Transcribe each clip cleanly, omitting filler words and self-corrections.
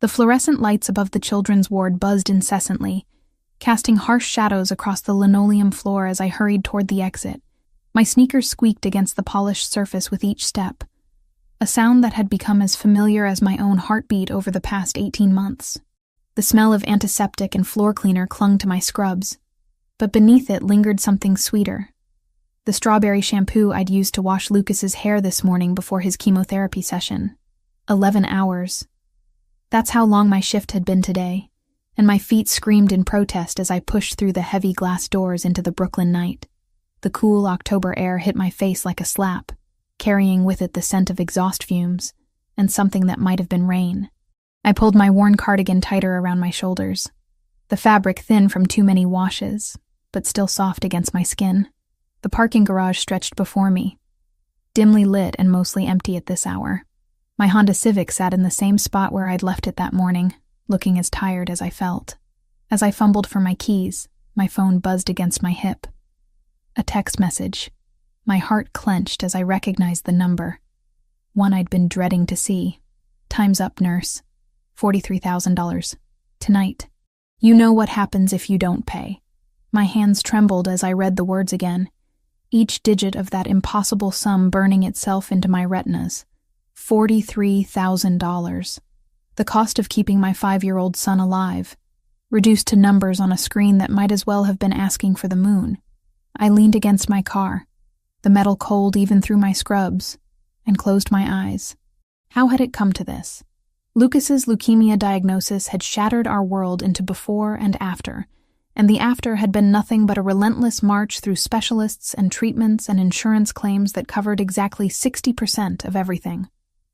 The fluorescent lights above the children's ward buzzed incessantly, casting harsh shadows across the linoleum floor as I hurried toward the exit. My sneakers squeaked against the polished surface with each step, a sound that had become as familiar as my own heartbeat over the past 18 months. The smell of antiseptic and floor cleaner clung to my scrubs, but beneath it lingered something sweeter. The strawberry shampoo I'd used to wash Lucas's hair this morning before his chemotherapy session. 11 hours. That's how long my shift had been today, and my feet screamed in protest as I pushed through the heavy glass doors into the Brooklyn night. The cool October air hit my face like a slap, carrying with it the scent of exhaust fumes and something that might have been rain. I pulled my worn cardigan tighter around my shoulders, the fabric thin from too many washes, but still soft against my skin. The parking garage stretched before me, dimly lit and mostly empty at this hour. My Honda Civic sat in the same spot where I'd left it that morning, looking as tired as I felt. As I fumbled for my keys, my phone buzzed against my hip. A text message. My heart clenched as I recognized the number. One I'd been dreading to see. "Time's up, nurse. $43,000. Tonight. You know what happens if you don't pay." My hands trembled as I read the words again, each digit of that impossible sum burning itself into my retinas. $43,000. The cost of keeping my 5-year-old son alive, reduced to numbers on a screen that might as well have been asking for the moon. I leaned against my car, the metal cold even through my scrubs, and closed my eyes. How had it come to this? Lucas's leukemia diagnosis had shattered our world into before and after, and the after had been nothing but a relentless march through specialists and treatments and insurance claims that covered exactly 60% of everything.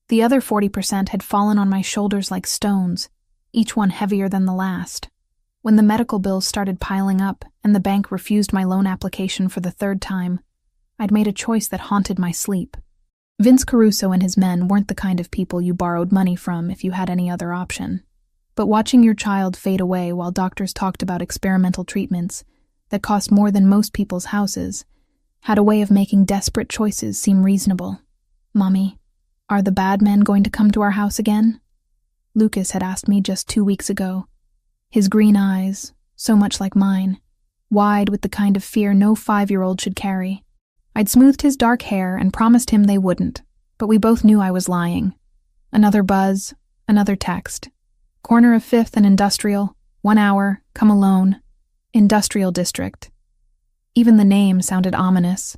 The other 40% had fallen on my shoulders like stones, each one heavier than the last. When the medical bills started piling up and the bank refused my loan application for the 3rd time, I'd made a choice that haunted my sleep. Vince Caruso and his men weren't the kind of people you borrowed money from if you had any other option. But watching your child fade away while doctors talked about experimental treatments that cost more than most people's houses had a way of making desperate choices seem reasonable. "Mommy, are the bad men going to come to our house again?" Lucas had asked me just 2 weeks ago. His green eyes, so much like mine, wide with the kind of fear no 5-year-old should carry. I'd smoothed his dark hair and promised him they wouldn't, but we both knew I was lying. Another buzz, another text. "Corner of 5th and Industrial, 1 hour, come alone. Industrial District." Even the name sounded ominous.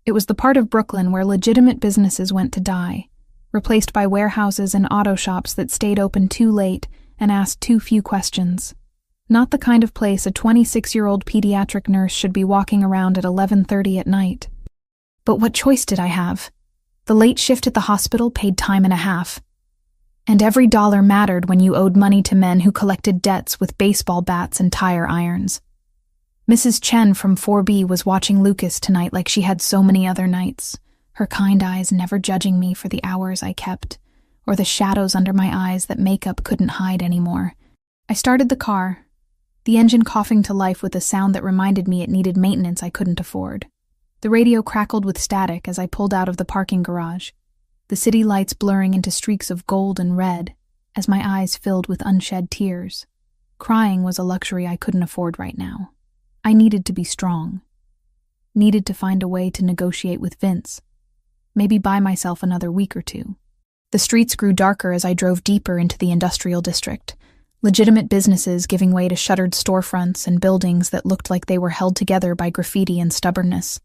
It was the part of Brooklyn where legitimate businesses went to die, replaced by warehouses and auto shops that stayed open too late and asked too few questions. Not the kind of place a 26-year-old pediatric nurse should be walking around at 11:30 at night. But what choice did I have? The late shift at the hospital paid time and a half. And every dollar mattered when you owed money to men who collected debts with baseball bats and tire irons. Mrs. Chen from 4B was watching Lucas tonight like she had so many other nights, her kind eyes never judging me for the hours I kept, or the shadows under my eyes that makeup couldn't hide anymore. I started the car, the engine coughing to life with a sound that reminded me it needed maintenance I couldn't afford. The radio crackled with static as I pulled out of the parking garage, the city lights blurring into streaks of gold and red as my eyes filled with unshed tears. Crying was a luxury I couldn't afford right now. I needed to be strong. Needed to find a way to negotiate with Vince. Maybe buy myself another week or two. The streets grew darker as I drove deeper into the industrial district, legitimate businesses giving way to shuttered storefronts and buildings that looked like they were held together by graffiti and stubbornness.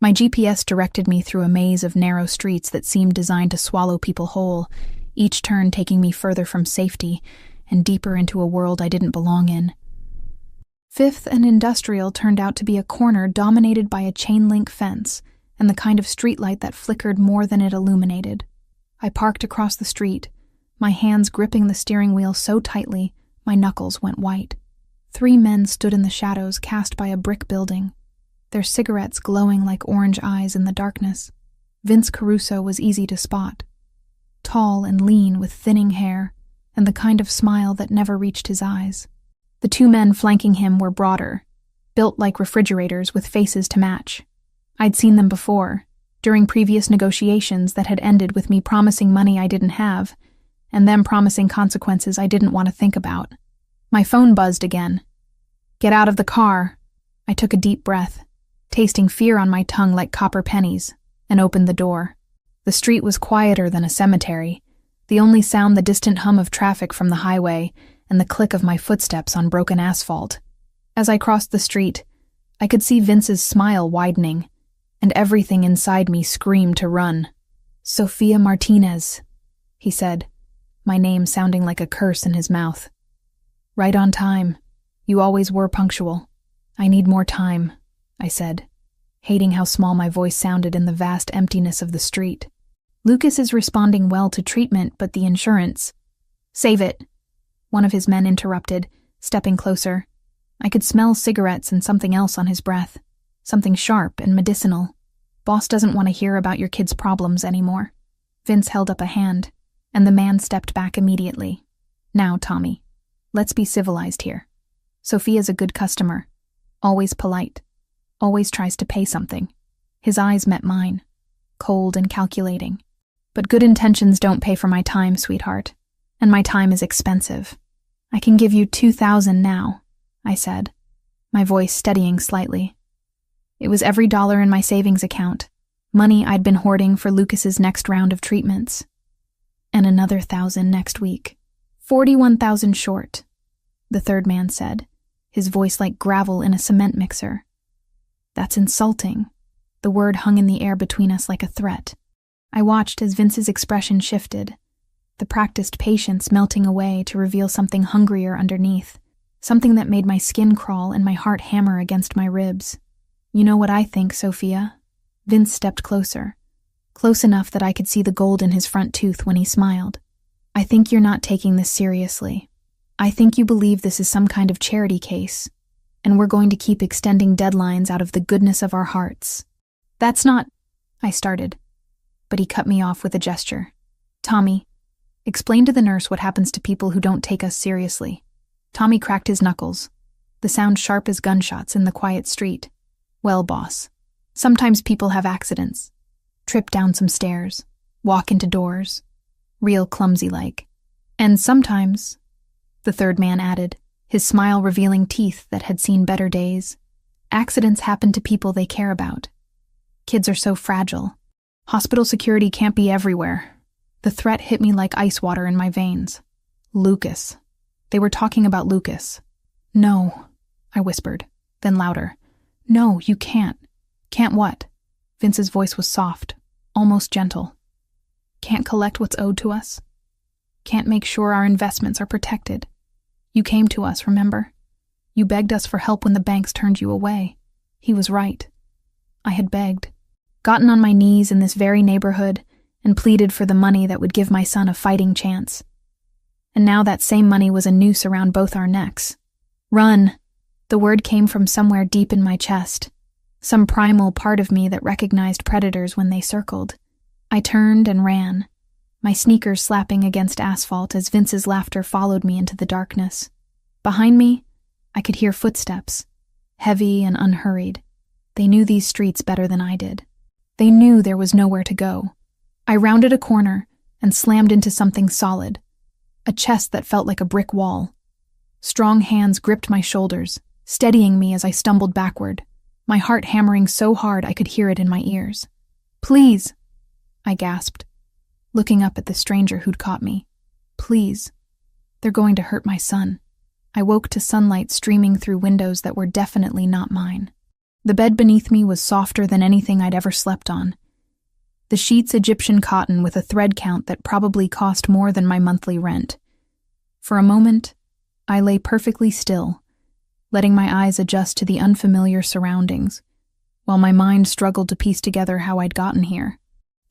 My GPS directed me through a maze of narrow streets that seemed designed to swallow people whole, each turn taking me further from safety and deeper into a world I didn't belong in. 5th and Industrial turned out to be a corner dominated by a chain-link fence and the kind of streetlight that flickered more than it illuminated. I parked across the street, my hands gripping the steering wheel so tightly my knuckles went white. 3 men stood in the shadows cast by a brick building, their cigarettes glowing like orange eyes in the darkness. Vince Caruso was easy to spot, tall and lean with thinning hair and the kind of smile that never reached his eyes. The 2 men flanking him were broader, built like refrigerators with faces to match. I'd seen them before, during previous negotiations that had ended with me promising money I didn't have, and them promising consequences I didn't want to think about. My phone buzzed again. "Get out of the car." I took a deep breath, tasting fear on my tongue like copper pennies, and opened the door. The street was quieter than a cemetery, the only sound the distant hum of traffic from the highway and the click of my footsteps on broken asphalt. As I crossed the street, I could see Vince's smile widening, and everything inside me screamed to run. "Sofia Martinez," he said, my name sounding like a curse in his mouth. "Right on time. You always were punctual." "I need more time," I said, hating how small my voice sounded in the vast emptiness of the street. "Lucas is responding well to treatment, but the insurance—" "Save it," one of his men interrupted, stepping closer. I could smell cigarettes and something else on his breath, something sharp and medicinal. "Boss doesn't want to hear about your kid's problems anymore." Vince held up a hand, and the man stepped back immediately. "Now, Tommy, let's be civilized here. Sophia's a good customer, always polite, always tries to pay something." His eyes met mine, cold and calculating. "But good intentions don't pay for my time, sweetheart, and my time is expensive. I can give you 2,000 now," I said, my voice steadying slightly. It was every dollar in my savings account, money I'd been hoarding for Lucas's next round of treatments. "And another 1,000 next week. 41,000 short," the third man said, his voice like gravel in a cement mixer. "That's insulting." The word hung in the air between us like a threat. I watched as Vince's expression shifted, the practiced patience melting away to reveal something hungrier underneath, something that made my skin crawl and my heart hammer against my ribs. "You know what I think, Sophia?" Vince stepped closer, close enough that I could see the gold in his front tooth when he smiled. "I think you're not taking this seriously. I think you believe this is some kind of charity case, and we're going to keep extending deadlines out of the goodness of our hearts." "That's not—" I started, but he cut me off with a gesture. "Tommy, explain to the nurse what happens to people who don't take us seriously." Tommy cracked his knuckles, the sound sharp as gunshots in the quiet street. "Well, boss, sometimes people have accidents. Trip down some stairs, walk into doors, real clumsy-like. And sometimes," the third man added, his smile revealing teeth that had seen better days, "accidents happen to people they care about. Kids are so fragile. Hospital security can't be everywhere." The threat hit me like ice water in my veins. Lucas. They were talking about Lucas. "No," I whispered, then louder. "No, you can't." "Can't what?" Vince's voice was soft, almost gentle. "Can't collect what's owed to us? Can't make sure our investments are protected? You came to us, remember? You begged us for help when the banks turned you away." He was right. I had begged, gotten on my knees in this very neighborhood, and pleaded for the money that would give my son a fighting chance. And now that same money was a noose around both our necks. "Run!" The word came from somewhere deep in my chest, some primal part of me that recognized predators when they circled. I turned and ran, my sneakers slapping against asphalt as Vince's laughter followed me into the darkness. Behind me, I could hear footsteps, heavy and unhurried. They knew these streets better than I did. They knew there was nowhere to go. I rounded a corner and slammed into something solid, a chest that felt like a brick wall. Strong hands gripped my shoulders, steadying me as I stumbled backward, my heart hammering so hard I could hear it in my ears. "Please," I gasped, looking up at the stranger who'd caught me. "Please. They're going to hurt my son." I woke to sunlight streaming through windows that were definitely not mine. The bed beneath me was softer than anything I'd ever slept on. The sheets Egyptian cotton with a thread count that probably cost more than my monthly rent. For a moment, I lay perfectly still, letting my eyes adjust to the unfamiliar surroundings, while my mind struggled to piece together how I'd gotten here.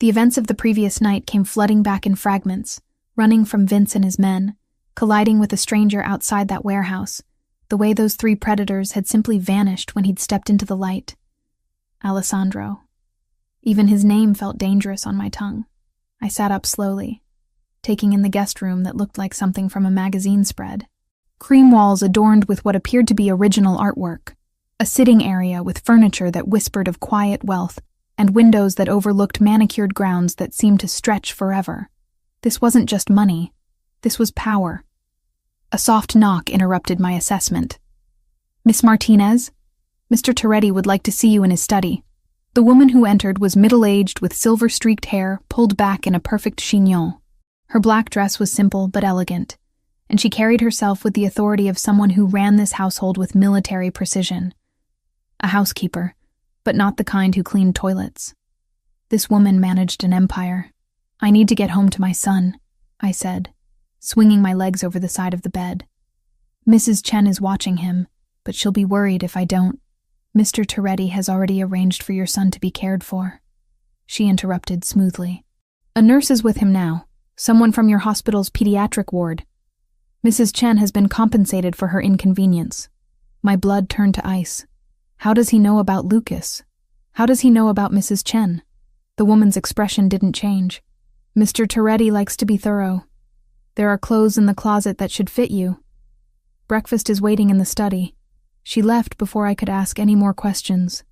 The events of the previous night came flooding back in fragments, running from Vince and his men, colliding with a stranger outside that warehouse, the way those three predators had simply vanished when he'd stepped into the light. Alessandro. Even his name felt dangerous on my tongue. I sat up slowly, taking in the guest room that looked like something from a magazine spread. Cream walls adorned with what appeared to be original artwork, a sitting area with furniture that whispered of quiet wealth, and windows that overlooked manicured grounds that seemed to stretch forever. This wasn't just money, This was power. A soft knock interrupted my assessment. "Miss Martinez? Mr. Toretti would like to see you in his study." The woman who entered was middle-aged with silver-streaked hair pulled back in a perfect chignon. Her black dress was simple but elegant, and she carried herself with the authority of someone who ran this household with military precision. A housekeeper, but not the kind who cleaned toilets. This woman managed an empire. "I need to get home to my son," I said, swinging my legs over the side of the bed. "Mrs. Chen is watching him, but she'll be worried if I don't. Mr. Toretti has already arranged for your son to be cared for." She interrupted smoothly. "A nurse is with him now, someone from your hospital's pediatric ward. Mrs. Chen has been compensated for her inconvenience." My blood turned to ice. How does he know about Lucas? How does he know about Mrs. Chen? The woman's expression didn't change. "Mr. Toretti likes to be thorough. There are clothes in the closet that should fit you. Breakfast is waiting in the study." She left before I could ask any more questions,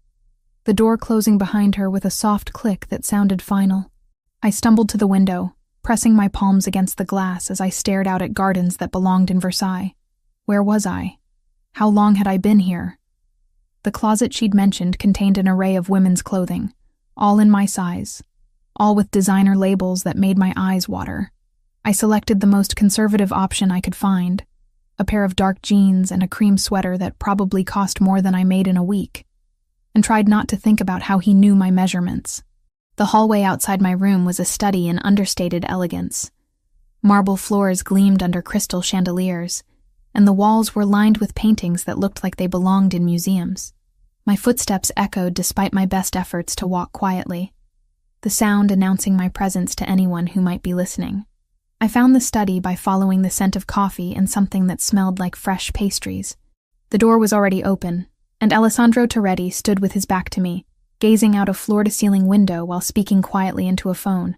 the door closing behind her with a soft click that sounded final. I stumbled to the window, pressing my palms against the glass as I stared out at gardens that belonged in Versailles. Where was I? How long had I been here? The closet she'd mentioned contained an array of women's clothing, all in my size, all with designer labels that made my eyes water. I selected the most conservative option I could find, a pair of dark jeans and a cream sweater that probably cost more than I made in a week, and tried not to think about how he knew my measurements. The hallway outside my room was a study in understated elegance. Marble floors gleamed under crystal chandeliers, and the walls were lined with paintings that looked like they belonged in museums. My footsteps echoed despite my best efforts to walk quietly, the sound announcing my presence to anyone who might be listening. I found the study by following the scent of coffee and something that smelled like fresh pastries. The door was already open, and Alessandro Toretti stood with his back to me, gazing out a floor-to-ceiling window while speaking quietly into a phone.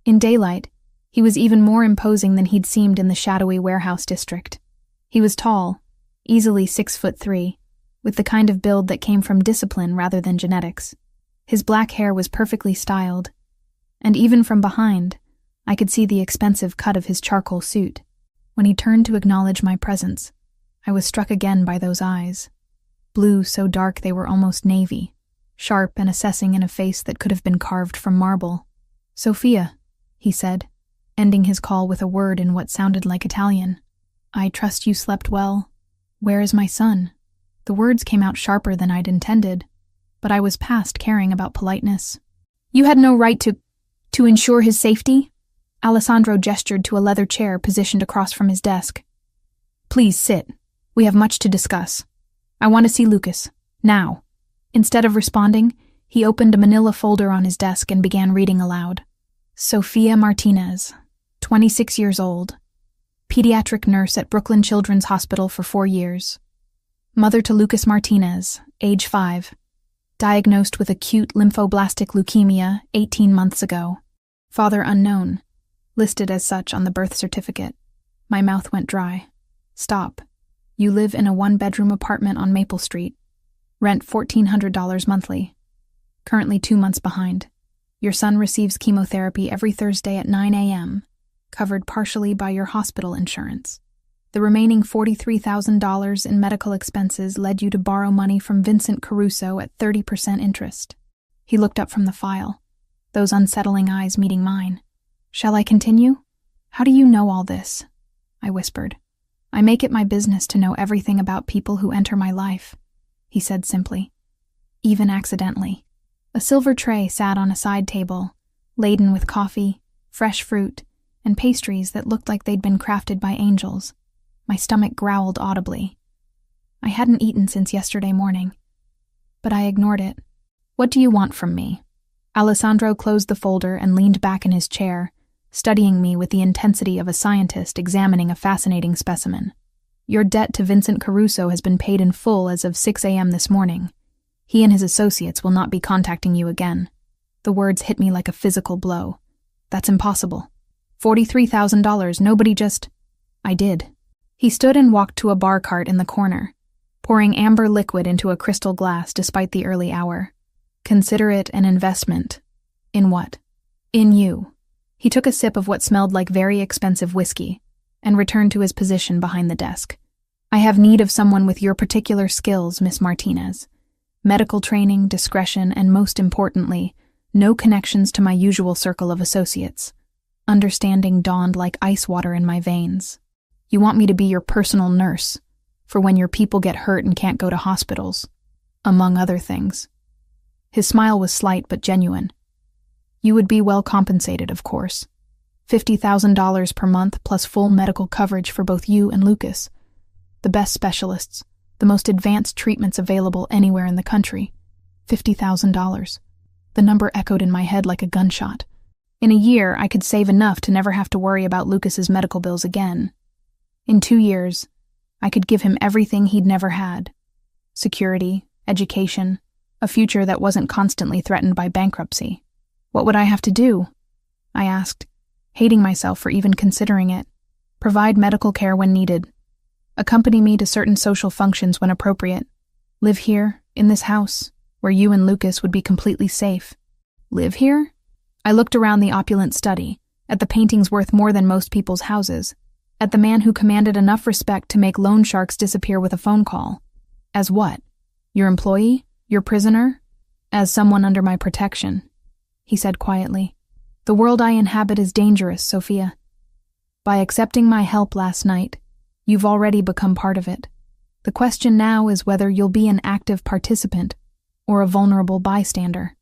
In daylight, he was even more imposing than he'd seemed in the shadowy warehouse district. He was tall, easily 6'3", with the kind of build that came from discipline rather than genetics. His black hair was perfectly styled, and even from behind, I could see the expensive cut of his charcoal suit. When he turned to acknowledge my presence, I was struck again by those eyes. Blue so dark they were almost navy, sharp and assessing in a face that could have been carved from marble. "Sophia," he said, ending his call with a word in what sounded like Italian. "I trust you slept well. Where is my son?" The words came out sharper than I'd intended, but I was past caring about politeness. "You had no right to ensure his safety?" Alessandro gestured to a leather chair positioned across from his desk. "Please sit. We have much to discuss. I want to see Lucas. Now." Instead of responding, he opened a manila folder on his desk and began reading aloud. "Sophia Martinez, 26 years old. Pediatric nurse at Brooklyn Children's Hospital for 4 years. Mother to Lucas Martinez, age 5. Diagnosed with acute lymphoblastic leukemia 18 months ago. Father unknown. Listed as such on the birth certificate." My mouth went dry. "Stop. You live in a 1-bedroom apartment on Maple Street. Rent $1,400 monthly. Currently 2 months behind. Your son receives chemotherapy every Thursday at 9 a.m., covered partially by your hospital insurance. The remaining $43,000 in medical expenses led you to borrow money from Vincent Caruso at 30% interest." He looked up from the file, those unsettling eyes meeting mine. "Shall I continue? How do you know all this?" I whispered. "I make it my business to know everything about people who enter my life," he said simply. "Even accidentally." A silver tray sat on a side table, laden with coffee, fresh fruit, and pastries that looked like they'd been crafted by angels. My stomach growled audibly. I hadn't eaten since yesterday morning, but I ignored it. "What do you want from me?" Alessandro closed the folder and leaned back in his chair, studying me with the intensity of a scientist examining a fascinating specimen. "Your debt to Vincent Caruso has been paid in full as of 6 a.m. this morning. He and his associates will not be contacting you again." The words hit me like a physical blow. "That's impossible. $43,000, nobody just—" I did. He stood and walked to a bar cart in the corner, pouring amber liquid into a crystal glass despite the early hour. "Consider it an investment." "In what?" "In you." He took a sip of what smelled like very expensive whiskey, and returned to his position behind the desk. "I have need of someone with your particular skills, Miss Martinez. Medical training, discretion, and most importantly, no connections to my usual circle of associates." Understanding dawned like ice water in my veins. "You want me to be your personal nurse, for when your people get hurt and can't go to hospitals, among other things." His smile was slight but genuine. "You would be well compensated, of course. $50,000 per month plus full medical coverage for both you and Lucas. The best specialists, the most advanced treatments available anywhere in the country. $50,000. The number echoed in my head like a gunshot. In a year, I could save enough to never have to worry about Lucas's medical bills again. In 2 years, I could give him everything he'd never had. Security, education, a future that wasn't constantly threatened by bankruptcy. What would I have to do? I asked, hating myself for even considering it. Provide medical care when needed. Accompany me to certain social functions when appropriate. Live here, in this house, where you and Lucas would be completely safe. Live here? I looked around the opulent study, at the paintings worth more than most people's houses, at the man who commanded enough respect to make loan sharks disappear with a phone call. As what? Your employee? Your prisoner? As someone under my protection, he said quietly. The world I inhabit is dangerous, Sophia. By accepting my help last night, you've already become part of it. The question now is whether you'll be an active participant or a vulnerable bystander.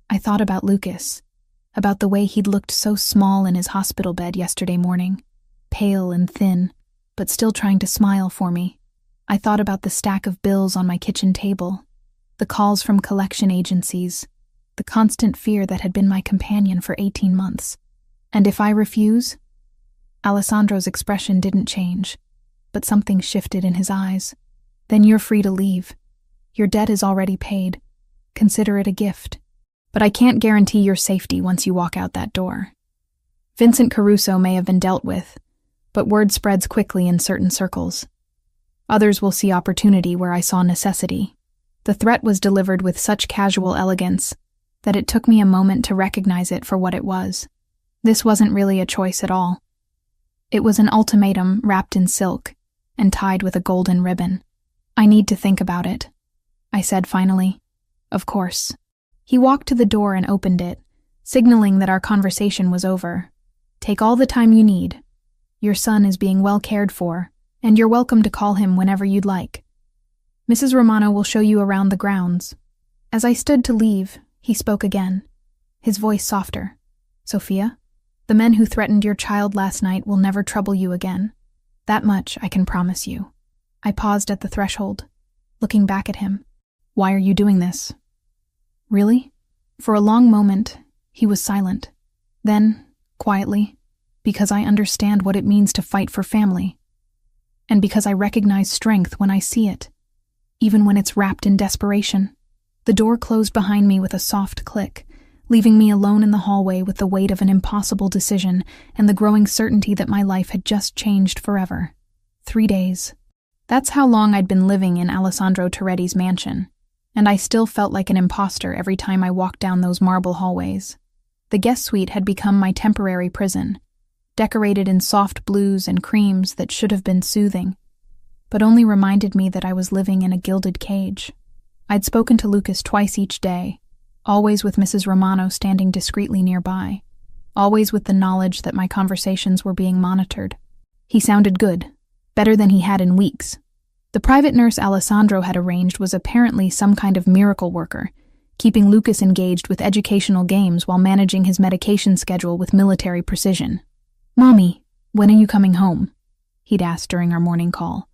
I thought about Lucas, about the way he'd looked so small in his hospital bed yesterday morning, pale and thin, but still trying to smile for me. I thought about the stack of bills on my kitchen table, the calls from collection agencies, the constant fear that had been my companion for 18 months. And if I refuse? Alessandro's expression didn't change, but something shifted in his eyes. Then you're free to leave. Your debt is already paid. Consider it a gift. But I can't guarantee your safety once you walk out that door. Vincent Caruso may have been dealt with, but word spreads quickly in certain circles. Others will see opportunity where I saw necessity. The threat was delivered with such casual elegance that it took me a moment to recognize it for what it was. This wasn't really a choice at all. It was an ultimatum wrapped in silk and tied with a golden ribbon. I need to think about it, I said finally. Of course. He walked to the door and opened it, signaling that our conversation was over. Take all the time you need. Your son is being well cared for, and you're welcome to call him whenever you'd like. Mrs. Romano will show you around the grounds. As I stood to leave, he spoke again, his voice softer. Sophia, the men who threatened your child last night will never trouble you again. That much I can promise you. I paused at the threshold, looking back at him. Why are you doing this? Really? For a long moment, he was silent. Then, quietly, because I understand what it means to fight for family. And because I recognize strength when I see it, even when it's wrapped in desperation. The door closed behind me with a soft click, leaving me alone in the hallway with the weight of an impossible decision and the growing certainty that my life had just changed forever. 3 days. That's how long I'd been living in Alessandro Toretti's mansion, and I still felt like an imposter every time I walked down those marble hallways. The guest suite had become my temporary prison, decorated in soft blues and creams that should have been soothing, but only reminded me that I was living in a gilded cage. I'd spoken to Lucas twice each day, always with Mrs. Romano standing discreetly nearby, always with the knowledge that my conversations were being monitored. He sounded good, better than he had in weeks. The private nurse Alessandro had arranged was apparently some kind of miracle worker, keeping Lucas engaged with educational games while managing his medication schedule with military precision. Mommy, when are you coming home? He'd asked during our morning call,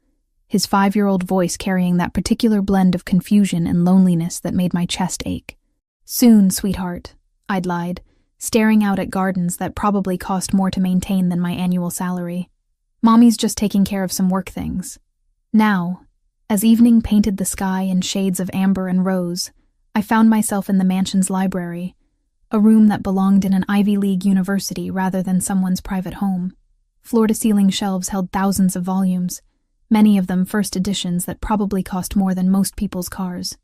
his 5-year-old voice carrying that particular blend of confusion and loneliness that made my chest ache. Soon, sweetheart, I'd lied, staring out at gardens that probably cost more to maintain than my annual salary. Mommy's just taking care of some work things. Now, as evening painted the sky in shades of amber and rose, I found myself in the mansion's library, a room that belonged in an Ivy League university rather than someone's private home. Floor-to-ceiling shelves held thousands of volumes, many of them first editions that probably cost more than most people's cars.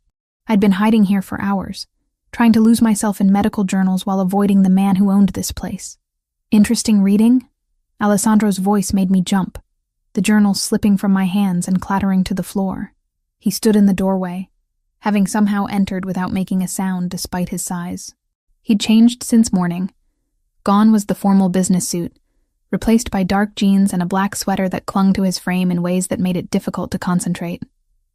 I'd been hiding here for hours, trying to lose myself in medical journals while avoiding the man who owned this place. Interesting reading? Alessandro's voice made me jump, the journal slipping from my hands and clattering to the floor. He stood in the doorway, having somehow entered without making a sound despite his size. He'd changed since morning. Gone was the formal business suit, replaced by dark jeans and a black sweater that clung to his frame in ways that made it difficult to concentrate.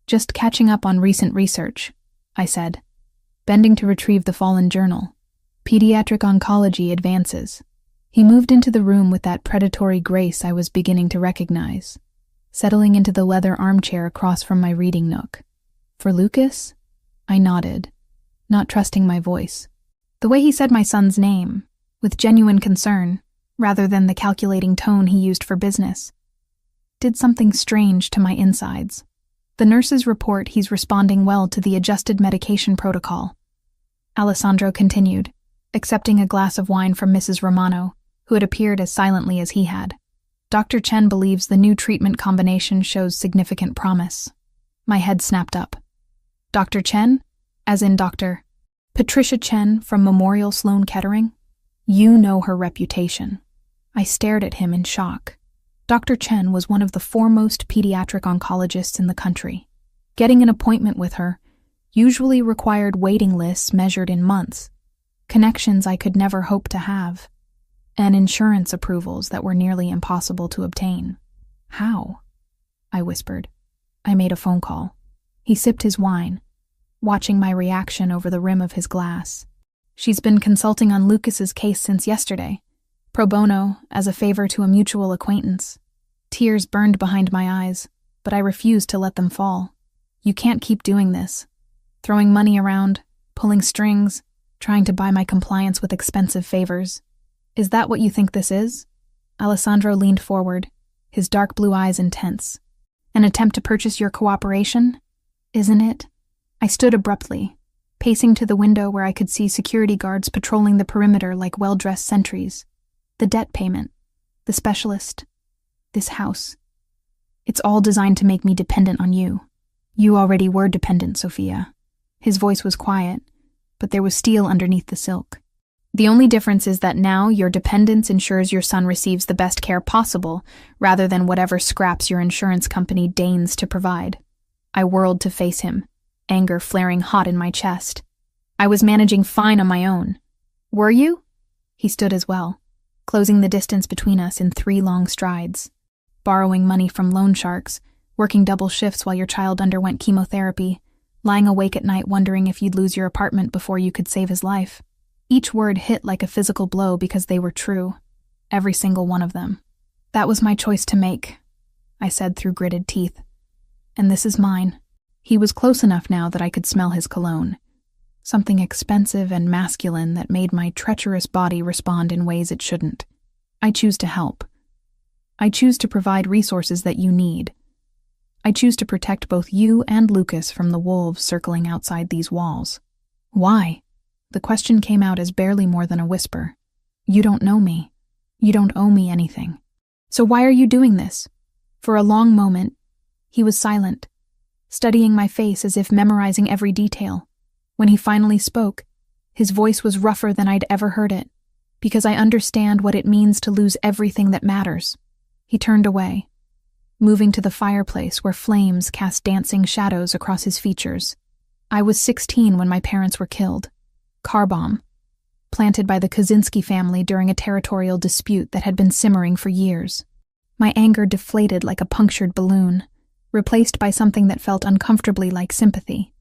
"Just catching up on recent research," I said, bending to retrieve the fallen journal. "Pediatric oncology advances." He moved into the room with that predatory grace I was beginning to recognize, settling into the leather armchair across from my reading nook. "For Lucas?" I nodded, not trusting my voice. The way he said my son's name, with genuine concern, rather than the calculating tone he used for business, did something strange to my insides. "The nurses report he's responding well to the adjusted medication protocol," Alessandro continued, accepting a glass of wine from Mrs. Romano, who had appeared as silently as he had. "Dr. Chen believes the new treatment combination shows significant promise." My head snapped up. "Dr. Chen? As in Dr. Patricia Chen from Memorial Sloan Kettering? You know her reputation." I stared at him in shock. Dr. Chen was one of the foremost pediatric oncologists in the country. Getting an appointment with her usually required waiting lists measured in months, connections I could never hope to have, and insurance approvals that were nearly impossible to obtain. "How?" I whispered. "I made a phone call." He sipped his wine, watching my reaction over the rim of his glass. "She's been consulting on Lucas's case since yesterday, pro bono, as a favor to a mutual acquaintance." Tears burned behind my eyes, but I refused to let them fall. "You can't keep doing this. Throwing money around, pulling strings, trying to buy my compliance with expensive favors. Is that what you think this is?" Alessandro leaned forward, his dark blue eyes intense. "An attempt to purchase your cooperation? Isn't it?" I stood abruptly, pacing to the window where I could see security guards patrolling the perimeter like well-dressed sentries. "The debt payment, the specialist, this house. It's all designed to make me dependent on you. You already were dependent, Sophia." His voice was quiet, but there was steel underneath the silk. "The only difference is that now your dependence ensures your son receives the best care possible, rather than whatever scraps your insurance company deigns to provide." I whirled to face him, anger flaring hot in my chest. "I was managing fine on my own." "Were you?" He stood as well, closing the distance between us in 3 long strides. "Borrowing money from loan sharks, working double shifts while your child underwent chemotherapy, lying awake at night wondering if you'd lose your apartment before you could save his life." Each word hit like a physical blow because they were true. Every single one of them. "That was my choice to make," I said through gritted teeth. "And this is mine." He was close enough now that I could smell his cologne. Something expensive and masculine that made my treacherous body respond in ways it shouldn't. "I choose to help. I choose to provide resources that you need. I choose to protect both you and Lucas from the wolves circling outside these walls." "Why?" The question came out as barely more than a whisper. "You don't know me. You don't owe me anything. So why are you doing this?" For a long moment, he was silent, studying my face as if memorizing every detail. When he finally spoke, his voice was rougher than I'd ever heard it. "Because I understand what it means to lose everything that matters." He turned away, moving to the fireplace where flames cast dancing shadows across his features. "I was 16 when my parents were killed. Car bomb, planted by the Kaczynski family during a territorial dispute that had been simmering for years. My anger deflated like a punctured balloon, replaced by something that felt uncomfortably like sympathy.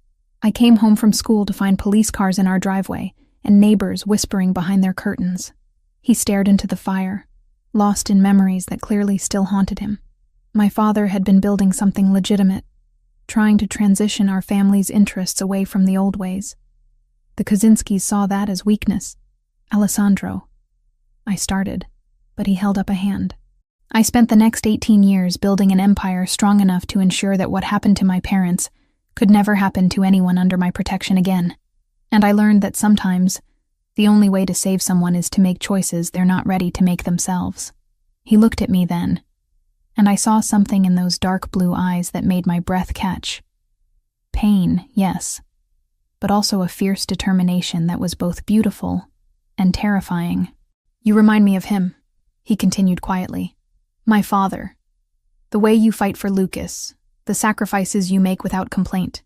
I came home from school to find police cars in our driveway and neighbors whispering behind their curtains." He stared into the fire, lost in memories that clearly still haunted him. "My father had been building something legitimate, trying to transition our family's interests away from the old ways. The Kaczynskis saw that as weakness." "Alessandro," I started, but he held up a hand. "I spent the next 18 years building an empire strong enough to ensure that what happened to my parents could never happen to anyone under my protection again. And I learned that sometimes the only way to save someone is to make choices they're not ready to make themselves." He looked at me then, and I saw something in those dark blue eyes that made my breath catch. Pain, yes, but also a fierce determination that was both beautiful and terrifying. "You remind me of him," He continued quietly. My father. The way you fight for Lucas, the sacrifices you make without complaint,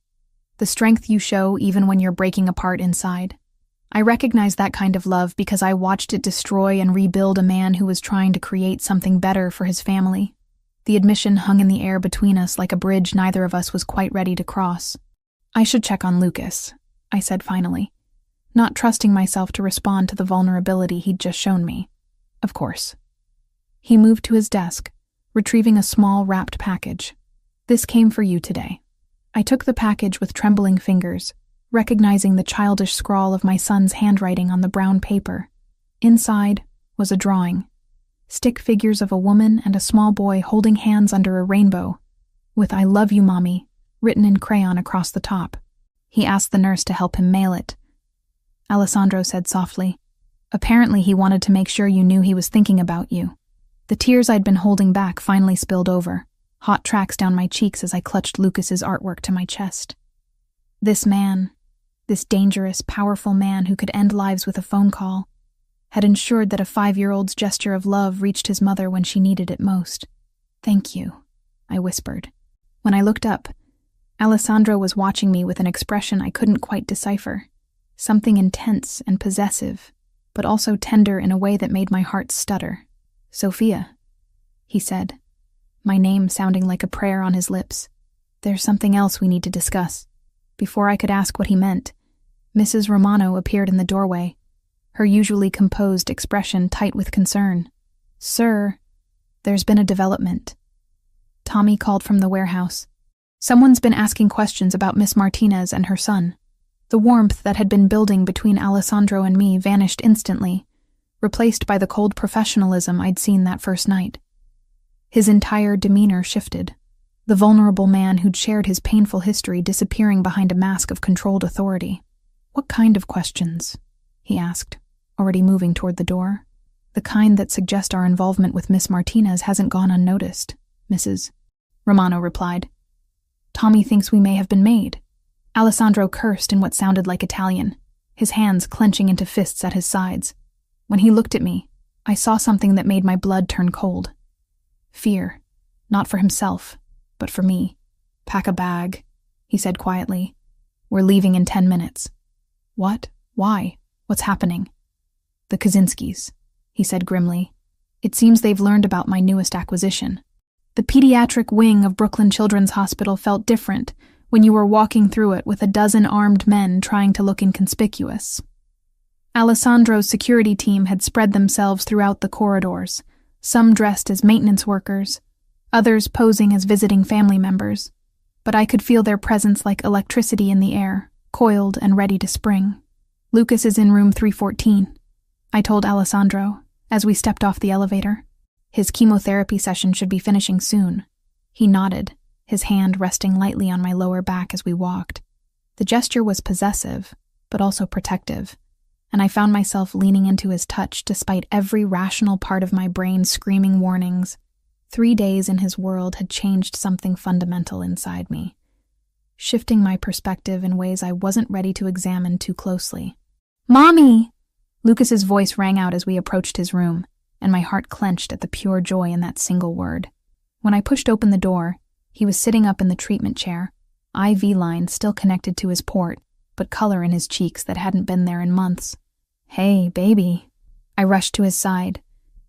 the strength you show even when you're breaking apart inside. I recognize that kind of love because I watched it destroy and rebuild a man who was trying to create something better for his family. The admission hung in the air between us like a bridge neither of us was quite ready to cross. I should check on Lucas, I said finally, not trusting myself to respond to the vulnerability he'd just shown me. Of course. He moved to his desk, retrieving a small wrapped package. This came for you today. I took the package with trembling fingers, recognizing the childish scrawl of my son's handwriting on the brown paper. Inside was a drawing. Stick figures of a woman and a small boy holding hands under a rainbow, with I love you, Mommy, written in crayon across the top. He asked the nurse to help him mail it. Alessandro said softly, apparently he wanted to make sure you knew he was thinking about you. The tears I'd been holding back finally spilled over, hot tracks down my cheeks as I clutched Lucas's artwork to my chest. This man, this dangerous, powerful man who could end lives with a phone call, had ensured that a 5-year-old's gesture of love reached his mother when she needed it most. Thank you, I whispered. When I looked up, Alessandro was watching me with an expression I couldn't quite decipher, something intense and possessive, but also tender in a way that made my heart stutter. Sophia, he said, my name sounding like a prayer on his lips. There's something else we need to discuss. Before I could ask what he meant, Mrs. Romano appeared in the doorway, her usually composed expression tight with concern. Sir, there's been a development. Tommy called from the warehouse. Someone's been asking questions about Miss Martinez and her son. The warmth that had been building between Alessandro and me vanished instantly, replaced by the cold professionalism I'd seen that first night. His entire demeanor shifted, the vulnerable man who'd shared his painful history disappearing behind a mask of controlled authority. What kind of questions? He asked, already moving toward the door. The kind that suggest our involvement with Miss Martinez hasn't gone unnoticed, Mrs. Romano replied. Tommy thinks we may have been made. Alessandro cursed in what sounded like Italian, his hands clenching into fists at his sides. When he looked at me, I saw something that made my blood turn cold. Fear, not for himself, but for me. Pack a bag, he said quietly. We're leaving in 10 minutes. What? Why? What's happening? The Kaczynskis, he said grimly. It seems they've learned about my newest acquisition. The pediatric wing of Brooklyn Children's Hospital felt different when you were walking through it with a dozen armed men trying to look inconspicuous. Alessandro's security team had spread themselves throughout the corridors, some dressed as maintenance workers, others posing as visiting family members, but I could feel their presence like electricity in the air, coiled and ready to spring. Lucas is in room 314, I told Alessandro, as we stepped off the elevator. His chemotherapy session should be finishing soon. He nodded, his hand resting lightly on my lower back as we walked. The gesture was possessive, but also protective, and I found myself leaning into his touch despite every rational part of my brain screaming warnings. 3 days in his world had changed something fundamental inside me, shifting my perspective in ways I wasn't ready to examine too closely. Mommy! Lucas's voice rang out as we approached his room, and my heart clenched at the pure joy in that single word. When I pushed open the door, he was sitting up in the treatment chair, IV line still connected to his port, but color in his cheeks that hadn't been there in months. Hey, baby. I rushed to his side,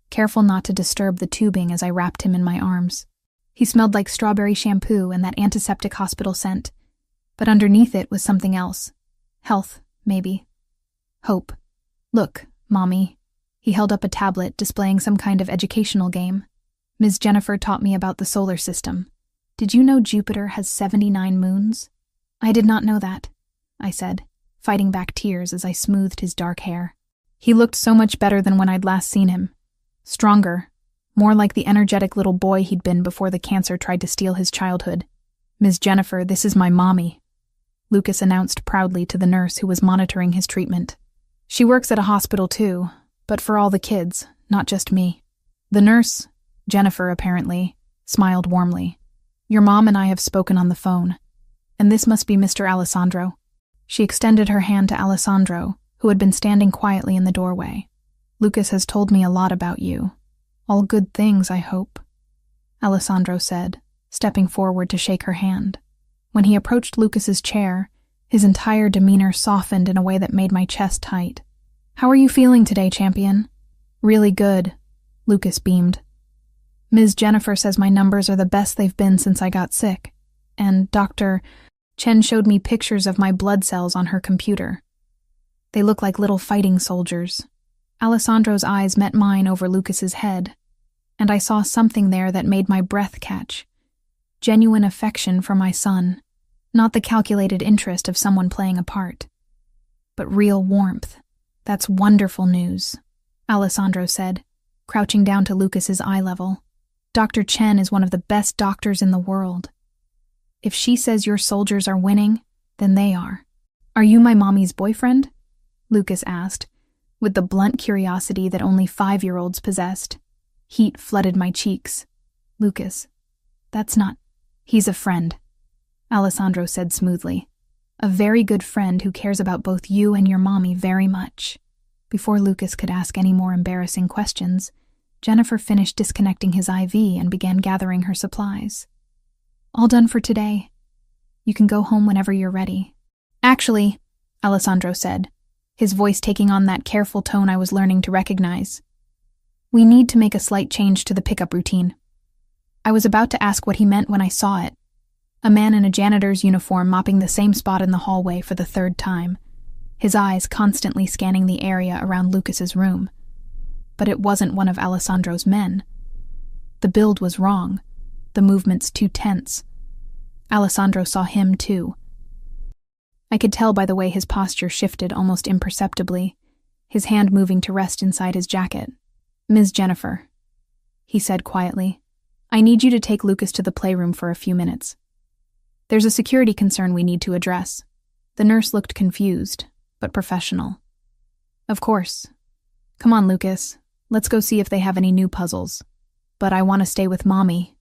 careful not to disturb the tubing as I wrapped him in my arms. He smelled like strawberry shampoo and that antiseptic hospital scent, but underneath it was something else. Health, maybe. Hope. Look, Mommy. He held up a tablet displaying some kind of educational game. Ms. Jennifer taught me about the solar system. Did you know Jupiter has 79 moons? I did not know that, I said, fighting back tears as I smoothed his dark hair. He looked so much better than when I'd last seen him. Stronger, more like the energetic little boy he'd been before the cancer tried to steal his childhood. Ms. Jennifer, this is my mommy, Lucas announced proudly to the nurse who was monitoring his treatment. She works at a hospital too, but for all the kids, not just me. The nurse, Jennifer apparently, smiled warmly. Your mom and I have spoken on the phone, and this must be Mr. Alessandro. She extended her hand to Alessandro, who had been standing quietly in the doorway. Lucas has told me a lot about you. All good things, I hope, Alessandro said, stepping forward to shake her hand. When he approached Lucas's chair, his entire demeanor softened in a way that made my chest tight. How are you feeling today, champion? Really good, Lucas beamed. Ms. Jennifer says my numbers are the best they've been since I got sick, and Dr. Chen showed me pictures of my blood cells on her computer. They look like little fighting soldiers. Alessandro's eyes met mine over Lucas's head, and I saw something there that made my breath catch. Genuine affection for my son, not the calculated interest of someone playing a part, but real warmth. That's wonderful news, Alessandro said, crouching down to Lucas's eye level. Dr. Chen is one of the best doctors in the world. If she says your soldiers are winning, then they are. Are you my mommy's boyfriend? Lucas asked, with the blunt curiosity that only 5-year-olds possessed. Heat flooded my cheeks. Lucas, that's not... He's a friend, Alessandro said smoothly. A very good friend who cares about both you and your mommy very much. Before Lucas could ask any more embarrassing questions, Jennifer finished disconnecting his IV and began gathering her supplies. All done for today. You can go home whenever you're ready. Actually, Alessandro said, his voice taking on that careful tone I was learning to recognize. We need to make a slight change to the pickup routine. I was about to ask what he meant when I saw it. A man in a janitor's uniform mopping the same spot in the hallway for the 3rd time, his eyes constantly scanning the area around Lucas's room. But it wasn't one of Alessandro's men. The build was wrong, the movements too tense. Alessandro saw him too. I could tell by the way his posture shifted almost imperceptibly, his hand moving to rest inside his jacket. Ms. Jennifer, he said quietly, I need you to take Lucas to the playroom for a few minutes. There's a security concern we need to address. The nurse looked confused, but professional. Of course. Come on, Lucas. Let's go see if they have any new puzzles. But I want to stay with Mommy,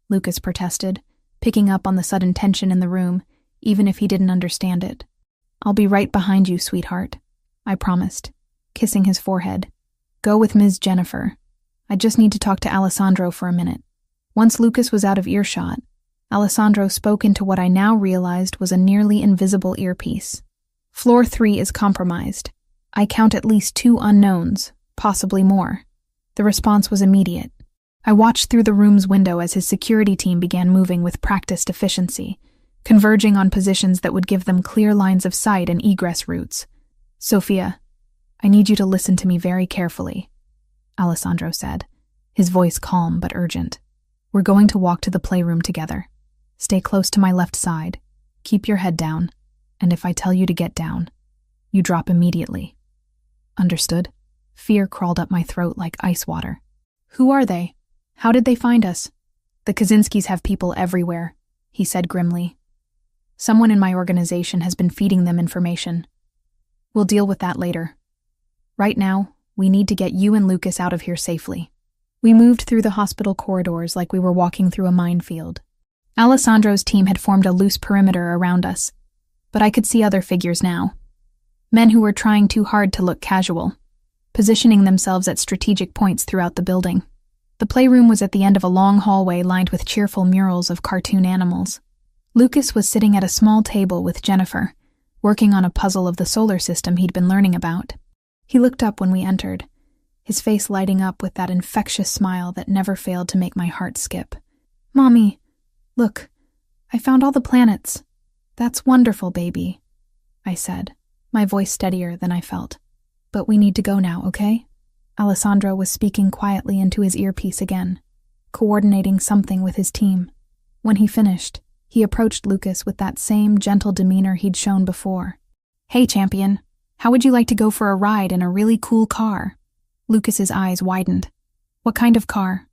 Lucas protested, picking up on the sudden tension in the room, even if he didn't understand it. I'll be right behind you, sweetheart, I promised, kissing his forehead. Go with Ms. Jennifer. I just need to talk to Alessandro for a minute. Once Lucas was out of earshot, Alessandro spoke into what I now realized was a nearly invisible earpiece. Floor 3 is compromised. I count at least 2 unknowns, possibly more. The response was immediate. I watched through the room's window as his security team began moving with practiced efficiency, converging on positions that would give them clear lines of sight and egress routes. Sophia, I need you to listen to me very carefully, Alessandro said, his voice calm but urgent. We're going to walk to the playroom together. Stay close to my left side. Keep your head down. And if I tell you to get down, you drop immediately. Understood? Fear crawled up my throat like ice water. Who are they? How did they find us? The Kaczynskis have people everywhere, he said grimly. Someone in my organization has been feeding them information. We'll deal with that later. Right now, we need to get you and Lucas out of here safely. We moved through the hospital corridors like we were walking through a minefield. Alessandro's team had formed a loose perimeter around us, but I could see other figures now. Men who were trying too hard to look casual, positioning themselves at strategic points throughout the building. The playroom was at the end of a long hallway lined with cheerful murals of cartoon animals. Lucas was sitting at a small table with Jennifer, working on a puzzle of the solar system he'd been learning about. He looked up when we entered, his face lighting up with that infectious smile that never failed to make my heart skip. Mommy, look, I found all the planets. That's wonderful, baby, I said, my voice steadier than I felt. But we need to go now, okay? Alessandro was speaking quietly into his earpiece again, coordinating something with his team. When he finished, he approached Lucas with that same gentle demeanor he'd shown before. Hey, champion, how would you like to go for a ride in a really cool car? Lucas's eyes widened. What kind of car?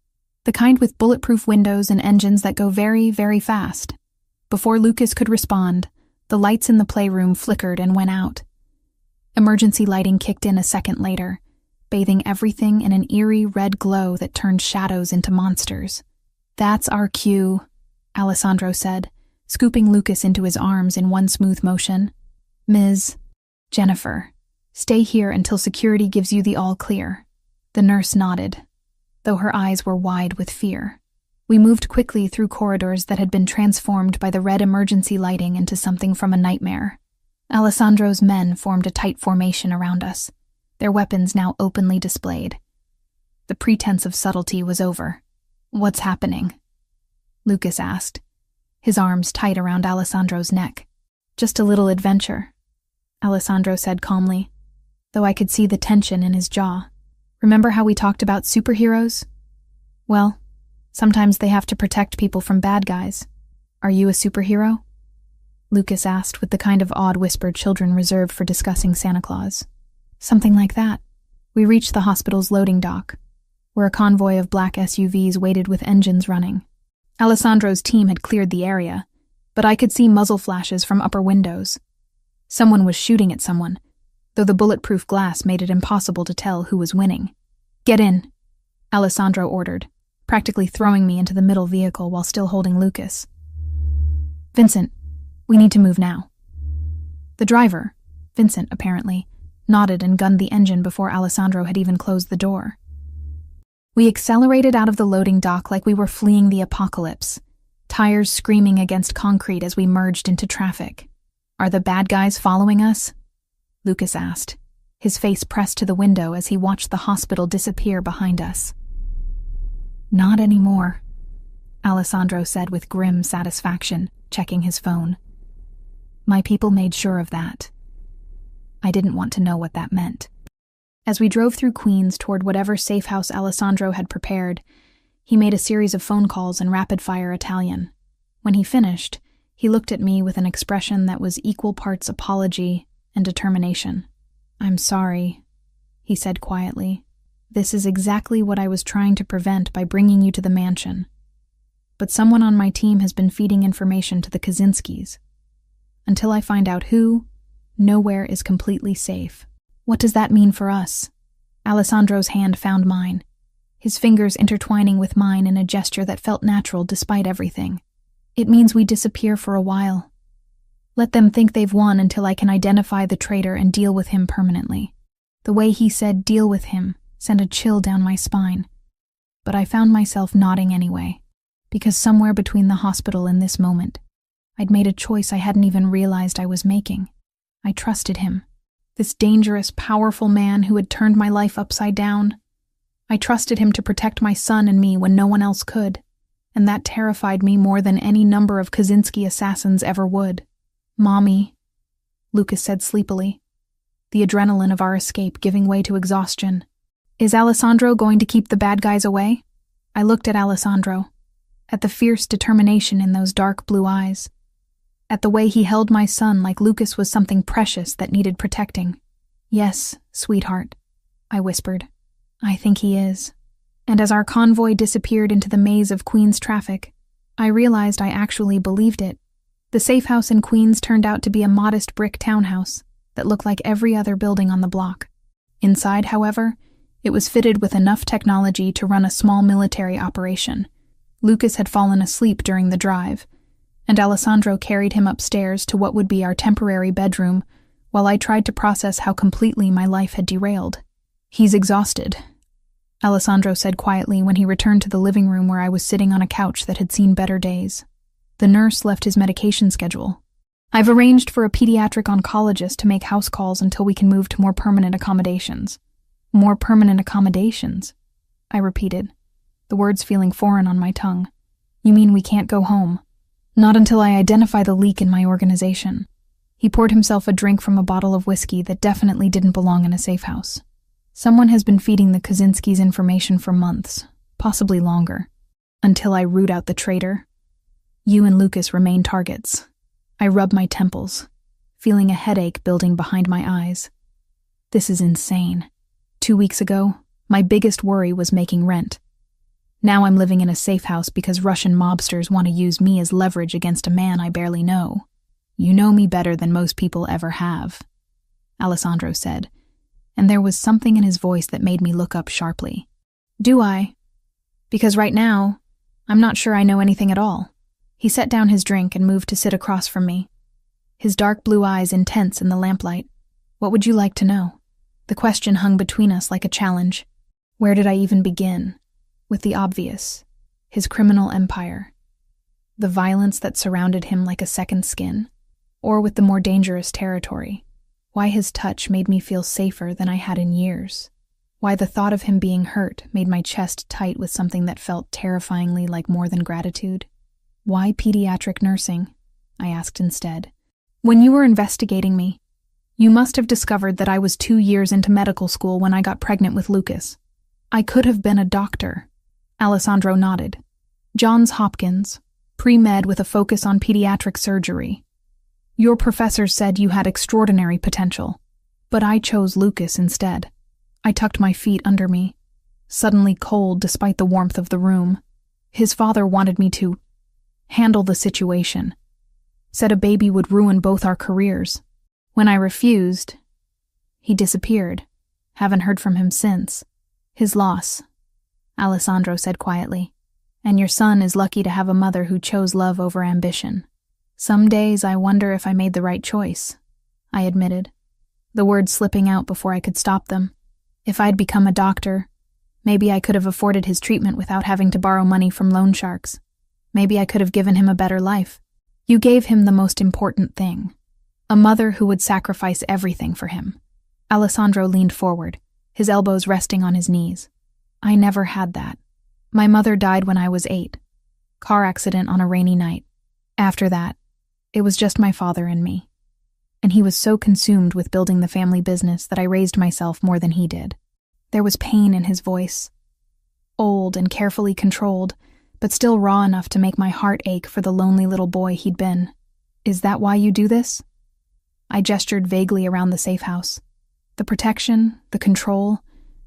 The kind with bulletproof windows and engines that go very, very fast. Before Lucas could respond, the lights in the playroom flickered and went out. Emergency lighting kicked in a second later, bathing everything in an eerie red glow that turned shadows into monsters. That's our cue, Alessandro said, scooping Lucas into his arms in one smooth motion. Ms. Jennifer, stay here until security gives you the all clear. The nurse nodded. though her eyes were wide with fear. We moved quickly through corridors that had been transformed by the red emergency lighting into something from a nightmare. Alessandro's men formed a tight formation around us, their weapons now openly displayed. The pretense of subtlety was over. "What's happening?" Lucas asked, his arms tight around Alessandro's neck. "Just a little adventure," Alessandro said calmly, though I could see the tension in his jaw. "Remember how we talked about superheroes? Well, sometimes they have to protect people from bad guys. Are you a superhero?" Lucas asked with the kind of odd whisper children reserve for discussing Santa Claus. "Something like that." We reached the hospital's loading dock, where a convoy of black SUVs waited with engines running. Alessandro's team had cleared the area, but I could see muzzle flashes from upper windows. Someone was shooting at someone, though the bulletproof glass made it impossible to tell who was winning. "Get in," Alessandro ordered, practically throwing me into the middle vehicle while still holding Lucas. "Vincent, we need to move now." The driver, Vincent apparently, nodded and gunned the engine before Alessandro had even closed the door. We accelerated out of the loading dock like we were fleeing the apocalypse, tires screaming against concrete as we merged into traffic. "Are the bad guys following us?" Lucas asked, his face pressed to the window as he watched the hospital disappear behind us. "Not anymore," Alessandro said with grim satisfaction, checking his phone. "My people made sure of that." I didn't want to know what that meant. As we drove through Queens toward whatever safe house Alessandro had prepared, he made a series of phone calls in rapid-fire Italian. When he finished, he looked at me with an expression that was equal parts apology and determination. "I'm sorry," he said quietly. "This is exactly what I was trying to prevent by bringing you to the mansion. But someone on my team has been feeding information to the Kaczynskis. Until I find out who, nowhere is completely safe." "What does that mean for us?" Alessandro's hand found mine, his fingers intertwining with mine in a gesture that felt natural despite everything. "It means we disappear for a while. Let them think they've won until I can identify the traitor and deal with him permanently." The way he said "deal with him" sent a chill down my spine, but I found myself nodding anyway, because somewhere between the hospital and this moment, I'd made a choice I hadn't even realized I was making. I trusted him. This dangerous, powerful man who had turned my life upside down. I trusted him to protect my son and me when no one else could, and that terrified me more than any number of Kaczynski assassins ever would. "Mommy," Lucas said sleepily, the adrenaline of our escape giving way to exhaustion. "Is Alessandro going to keep the bad guys away?" I looked at Alessandro, at the fierce determination in those dark blue eyes, at the way he held my son like Lucas was something precious that needed protecting. "Yes, sweetheart," I whispered. "I think he is." And as our convoy disappeared into the maze of Queens traffic, I realized I actually believed it. The safe house in Queens turned out to be a modest brick townhouse that looked like every other building on the block. Inside, however, it was fitted with enough technology to run a small military operation. Lucas had fallen asleep during the drive, and Alessandro carried him upstairs to what would be our temporary bedroom while I tried to process how completely my life had derailed. "He's exhausted," Alessandro said quietly when he returned to the living room where I was sitting on a couch that had seen better days. The nurse left his medication schedule. "I've arranged for a pediatric oncologist to make house calls until we can move to more permanent accommodations." "More permanent accommodations?" I repeated, the words feeling foreign on my tongue. "You mean we can't go home?" "Not until I identify the leak in my organization." He poured himself a drink from a bottle of whiskey that definitely didn't belong in a safe house. "Someone has been feeding the Kaczynskis information for months, possibly longer. Until I root out the traitor, you and Lucas remain targets." I rubbed my temples, feeling a headache building behind my eyes. This is insane. 2 weeks ago, my biggest worry was making rent. Now I'm living in a safe house because Russian mobsters want to use me as leverage against a man I barely know. "You know me better than most people ever have," Alessandro said, and there was something in his voice that made me look up sharply. "Do I? Because right now, I'm not sure I know anything at all." He set down his drink and moved to sit across from me, his dark blue eyes intense in the lamplight. "What would you like to know?" The question hung between us like a challenge. Where did I even begin? with the obvious, his criminal empire, the violence that surrounded him like a second skin, or with the more dangerous territory, why his touch made me feel safer than I had in years, why the thought of him being hurt made my chest tight with something that felt terrifyingly like more than gratitude. Why pediatric nursing? I asked instead. When you were investigating me, you must have discovered that I was 2 years into medical school when I got pregnant with Lucas. I could have been a doctor. Alessandro nodded. Johns Hopkins, pre-med with a focus on pediatric surgery. Your professors said you had extraordinary potential, but I chose Lucas instead. I tucked my feet under me, suddenly cold despite the warmth of the room. His father wanted me to handle the situation, said a baby would ruin both our careers. When I refused, he disappeared. Haven't heard from him since. His loss, Alessandro said quietly. And your son is lucky to have a mother who chose love over ambition. Some days I wonder if I made the right choice, I admitted, the words slipping out before I could stop them. If I'd become a doctor, maybe I could have afforded his treatment without having to borrow money from loan sharks. Maybe I could have given him a better life. You gave him the most important thing, a mother who would sacrifice everything for him. Alessandro leaned forward, his elbows resting on his knees. I never had that. My mother died when I was 8. Car accident on a rainy night. After that, it was just my father and me. And he was so consumed with building the family business that I raised myself more than he did. There was pain in his voice. Old and carefully controlled, but still raw enough to make my heart ache for the lonely little boy he'd been. Is that why you do this? I gestured vaguely around the safe house. The protection, the control,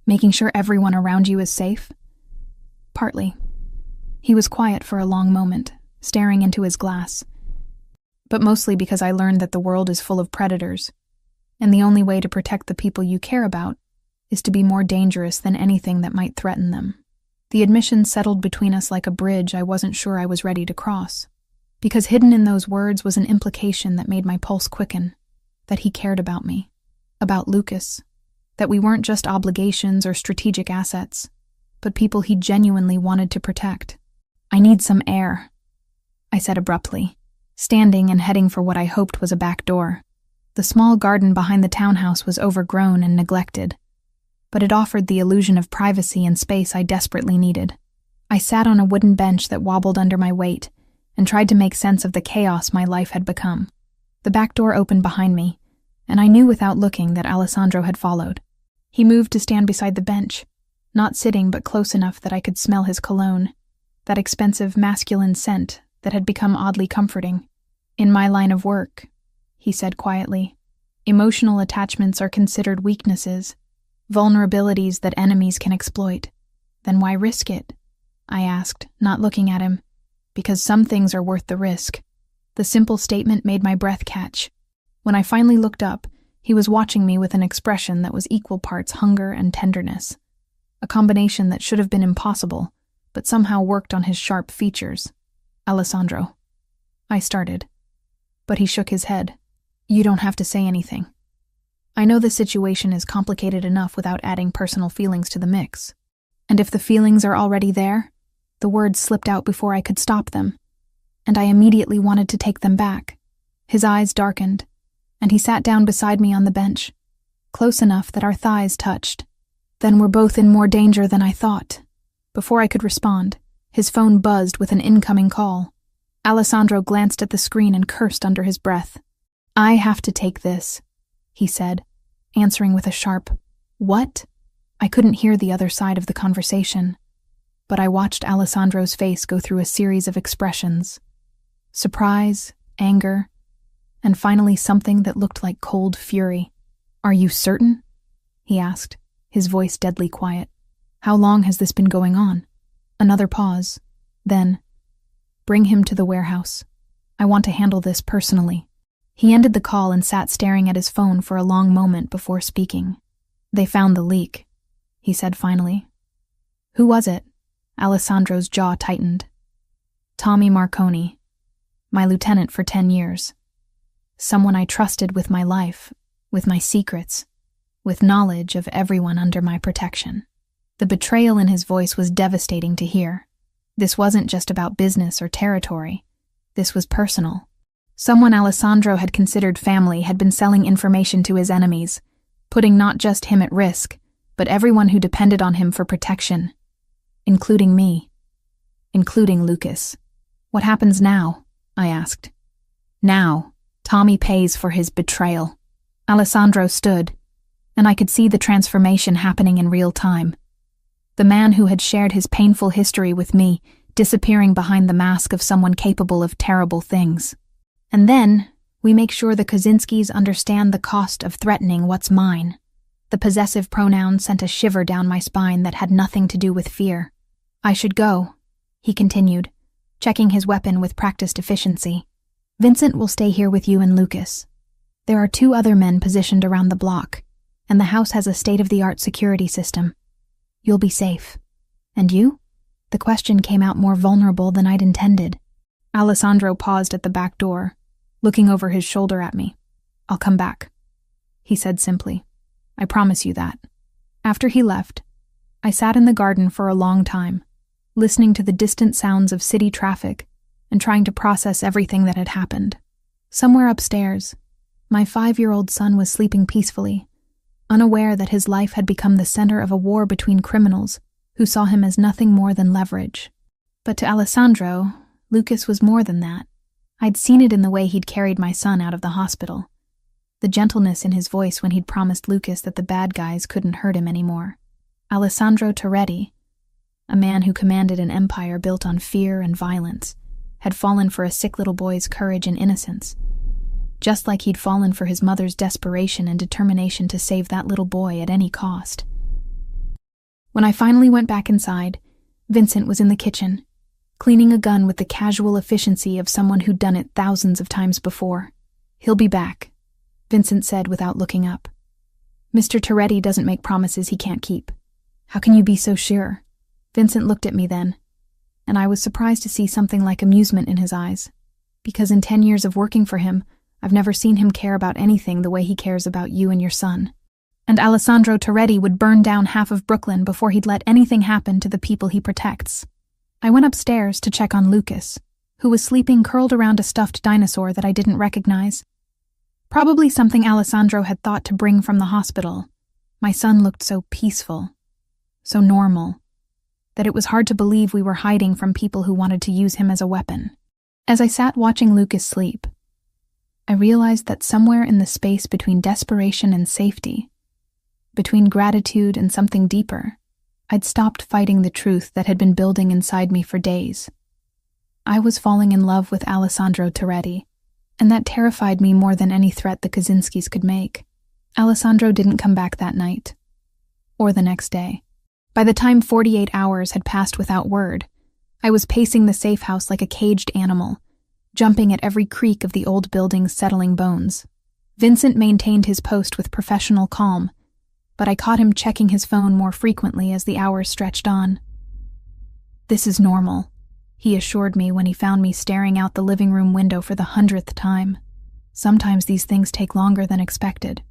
making sure everyone around you is safe? Partly. He was quiet for a long moment, staring into his glass. But mostly because I learned that the world is full of predators, and the only way to protect the people you care about is to be more dangerous than anything that might threaten them. The admission settled between us like a bridge I wasn't sure I was ready to cross, because hidden in those words was an implication that made my pulse quicken, that he cared about me, about Lucas, that we weren't just obligations or strategic assets, but people he genuinely wanted to protect. I need some air, I said abruptly, standing and heading for what I hoped was a back door. The small garden behind the townhouse was overgrown and neglected, but it offered the illusion of privacy and space I desperately needed. I sat on a wooden bench that wobbled under my weight and tried to make sense of the chaos my life had become. The back door opened behind me, and I knew without looking that Alessandro had followed. He moved to stand beside the bench, not sitting but close enough that I could smell his cologne, that expensive masculine scent that had become oddly comforting. In my line of work, he said quietly, emotional attachments are considered weaknesses, vulnerabilities that enemies can exploit. Then why risk it? I asked, not looking at him. Because some things are worth the risk. The simple statement made my breath catch. When I finally looked up, he was watching me with an expression that was equal parts hunger and tenderness, a combination that should have been impossible, but somehow worked on his sharp features. Alessandro. I started, but he shook his head. You don't have to say anything. I know the situation is complicated enough without adding personal feelings to the mix. And if the feelings are already there, the words slipped out before I could stop them, and I immediately wanted to take them back. His eyes darkened, and he sat down beside me on the bench, close enough that our thighs touched. Then we're both in more danger than I thought. Before I could respond, his phone buzzed with an incoming call. Alessandro glanced at the screen and cursed under his breath. I have to take this, he said, answering with a sharp, what? I couldn't hear the other side of the conversation, but I watched Alessandro's face go through a series of expressions. Surprise, anger, and finally something that looked like cold fury. Are you certain? He asked, his voice deadly quiet. How long has this been going on? Another pause. Then, bring him to the warehouse. I want to handle this personally. He ended the call and sat staring at his phone for a long moment before speaking. They found the leak, he said finally. Who was it? Alessandro's jaw tightened. Tommy Marconi, my lieutenant for 10 years. Someone I trusted with my life, with my secrets, with knowledge of everyone under my protection. The betrayal in his voice was devastating to hear. This wasn't just about business or territory. This was personal. Someone Alessandro had considered family had been selling information to his enemies, putting not just him at risk, but everyone who depended on him for protection, including me, including Lucas. What happens now? I asked. Now, Tommy pays for his betrayal. Alessandro stood, and I could see the transformation happening in real time. The man who had shared his painful history with me, disappearing behind the mask of someone capable of terrible things. And then, we make sure the Kaczynskis understand the cost of threatening what's mine. The possessive pronoun sent a shiver down my spine that had nothing to do with fear. I should go, he continued, checking his weapon with practiced efficiency. Vincent will stay here with you and Lucas. There are 2 other men positioned around the block, and the house has a state-of-the-art security system. You'll be safe. And you? The question came out more vulnerable than I'd intended. Alessandro paused at the back door, looking over his shoulder at me. I'll come back, he said simply. I promise you that. After he left, I sat in the garden for a long time, listening to the distant sounds of city traffic and trying to process everything that had happened. Somewhere upstairs, my 5-year-old son was sleeping peacefully, unaware that his life had become the center of a war between criminals who saw him as nothing more than leverage. But to Alessandro, Lucas was more than that. I'd seen it in the way he'd carried my son out of the hospital. The gentleness in his voice when he'd promised Lucas that the bad guys couldn't hurt him anymore. Alessandro Toretti, a man who commanded an empire built on fear and violence, had fallen for a sick little boy's courage and innocence, just like he'd fallen for his mother's desperation and determination to save that little boy at any cost. When I finally went back inside, Vincent was in the kitchen, cleaning a gun with the casual efficiency of someone who'd done it thousands of times before. He'll be back, Vincent said without looking up. Mr. Toretti doesn't make promises he can't keep. How can you be so sure? Vincent looked at me then, and I was surprised to see something like amusement in his eyes, because in 10 years of working for him, I've never seen him care about anything the way he cares about you and your son. And Alessandro Toretti would burn down half of Brooklyn before he'd let anything happen to the people he protects. I went upstairs to check on Lucas, who was sleeping curled around a stuffed dinosaur that I didn't recognize. Probably something Alessandro had thought to bring from the hospital. My son looked so peaceful, so normal, that it was hard to believe we were hiding from people who wanted to use him as a weapon. As I sat watching Lucas sleep, I realized that somewhere in the space between desperation and safety, between gratitude and something deeper, I'd stopped fighting the truth that had been building inside me for days. I was falling in love with Alessandro Toretti, and that terrified me more than any threat the Kaczynskis could make. Alessandro didn't come back that night, or the next day. By the time 48 hours had passed without word, I was pacing the safe house like a caged animal, jumping at every creak of the old building's settling bones. Vincent maintained his post with professional calm, but I caught him checking his phone more frequently as the hours stretched on. This is normal, he assured me when he found me staring out the living room window for the 100th time. Sometimes these things take longer than expected.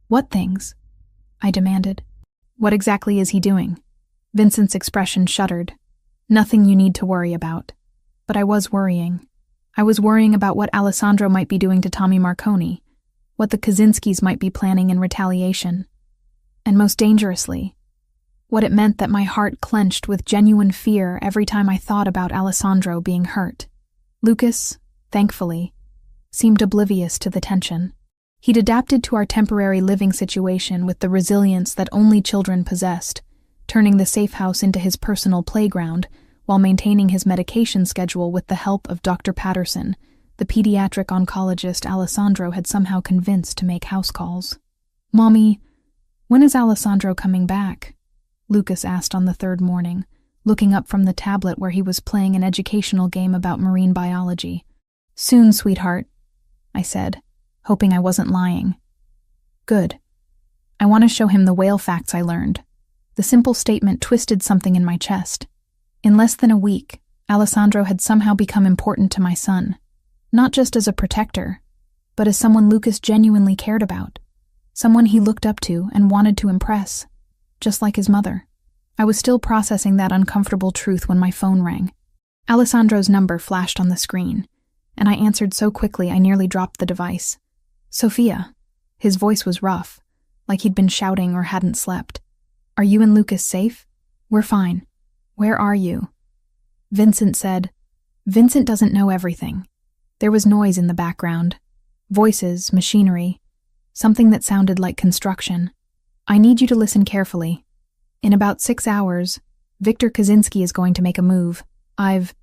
What things? I demanded. What exactly is he doing? Vincent's expression shuddered. Nothing you need to worry about. But I was worrying. I was worrying about what Alessandro might be doing to Tommy Marconi, what the Kaczynskis might be planning in retaliation, and most dangerously, what it meant that my heart clenched with genuine fear every time I thought about Alessandro being hurt. Lucas, thankfully, seemed oblivious to the tension. He'd adapted to our temporary living situation with the resilience that only children possessed, turning the safe house into his personal playground while maintaining his medication schedule with the help of Dr. Patterson, the pediatric oncologist Alessandro had somehow convinced to make house calls. Mommy, when is Alessandro coming back? Lucas asked on the 3rd morning, looking up from the tablet where he was playing an educational game about marine biology. Soon, sweetheart, I said, hoping I wasn't lying. Good. I want to show him the whale facts I learned. The simple statement twisted something in my chest. In less than a week, Alessandro had somehow become important to my son, not just as a protector, but as someone Lucas genuinely cared about, someone he looked up to and wanted to impress, just like his mother. I was still processing that uncomfortable truth when my phone rang. Alessandro's number flashed on the screen, and I answered so quickly I nearly dropped the device. Sophia. His voice was rough, like he'd been shouting or hadn't slept. Are you and Lucas safe? We're fine. Where are you? Vincent said. Vincent doesn't know everything. There was noise in the background. Voices, machinery, something that sounded like construction. I need you to listen carefully. In about 6 hours, Viktor Kaczynski is going to make a move. I've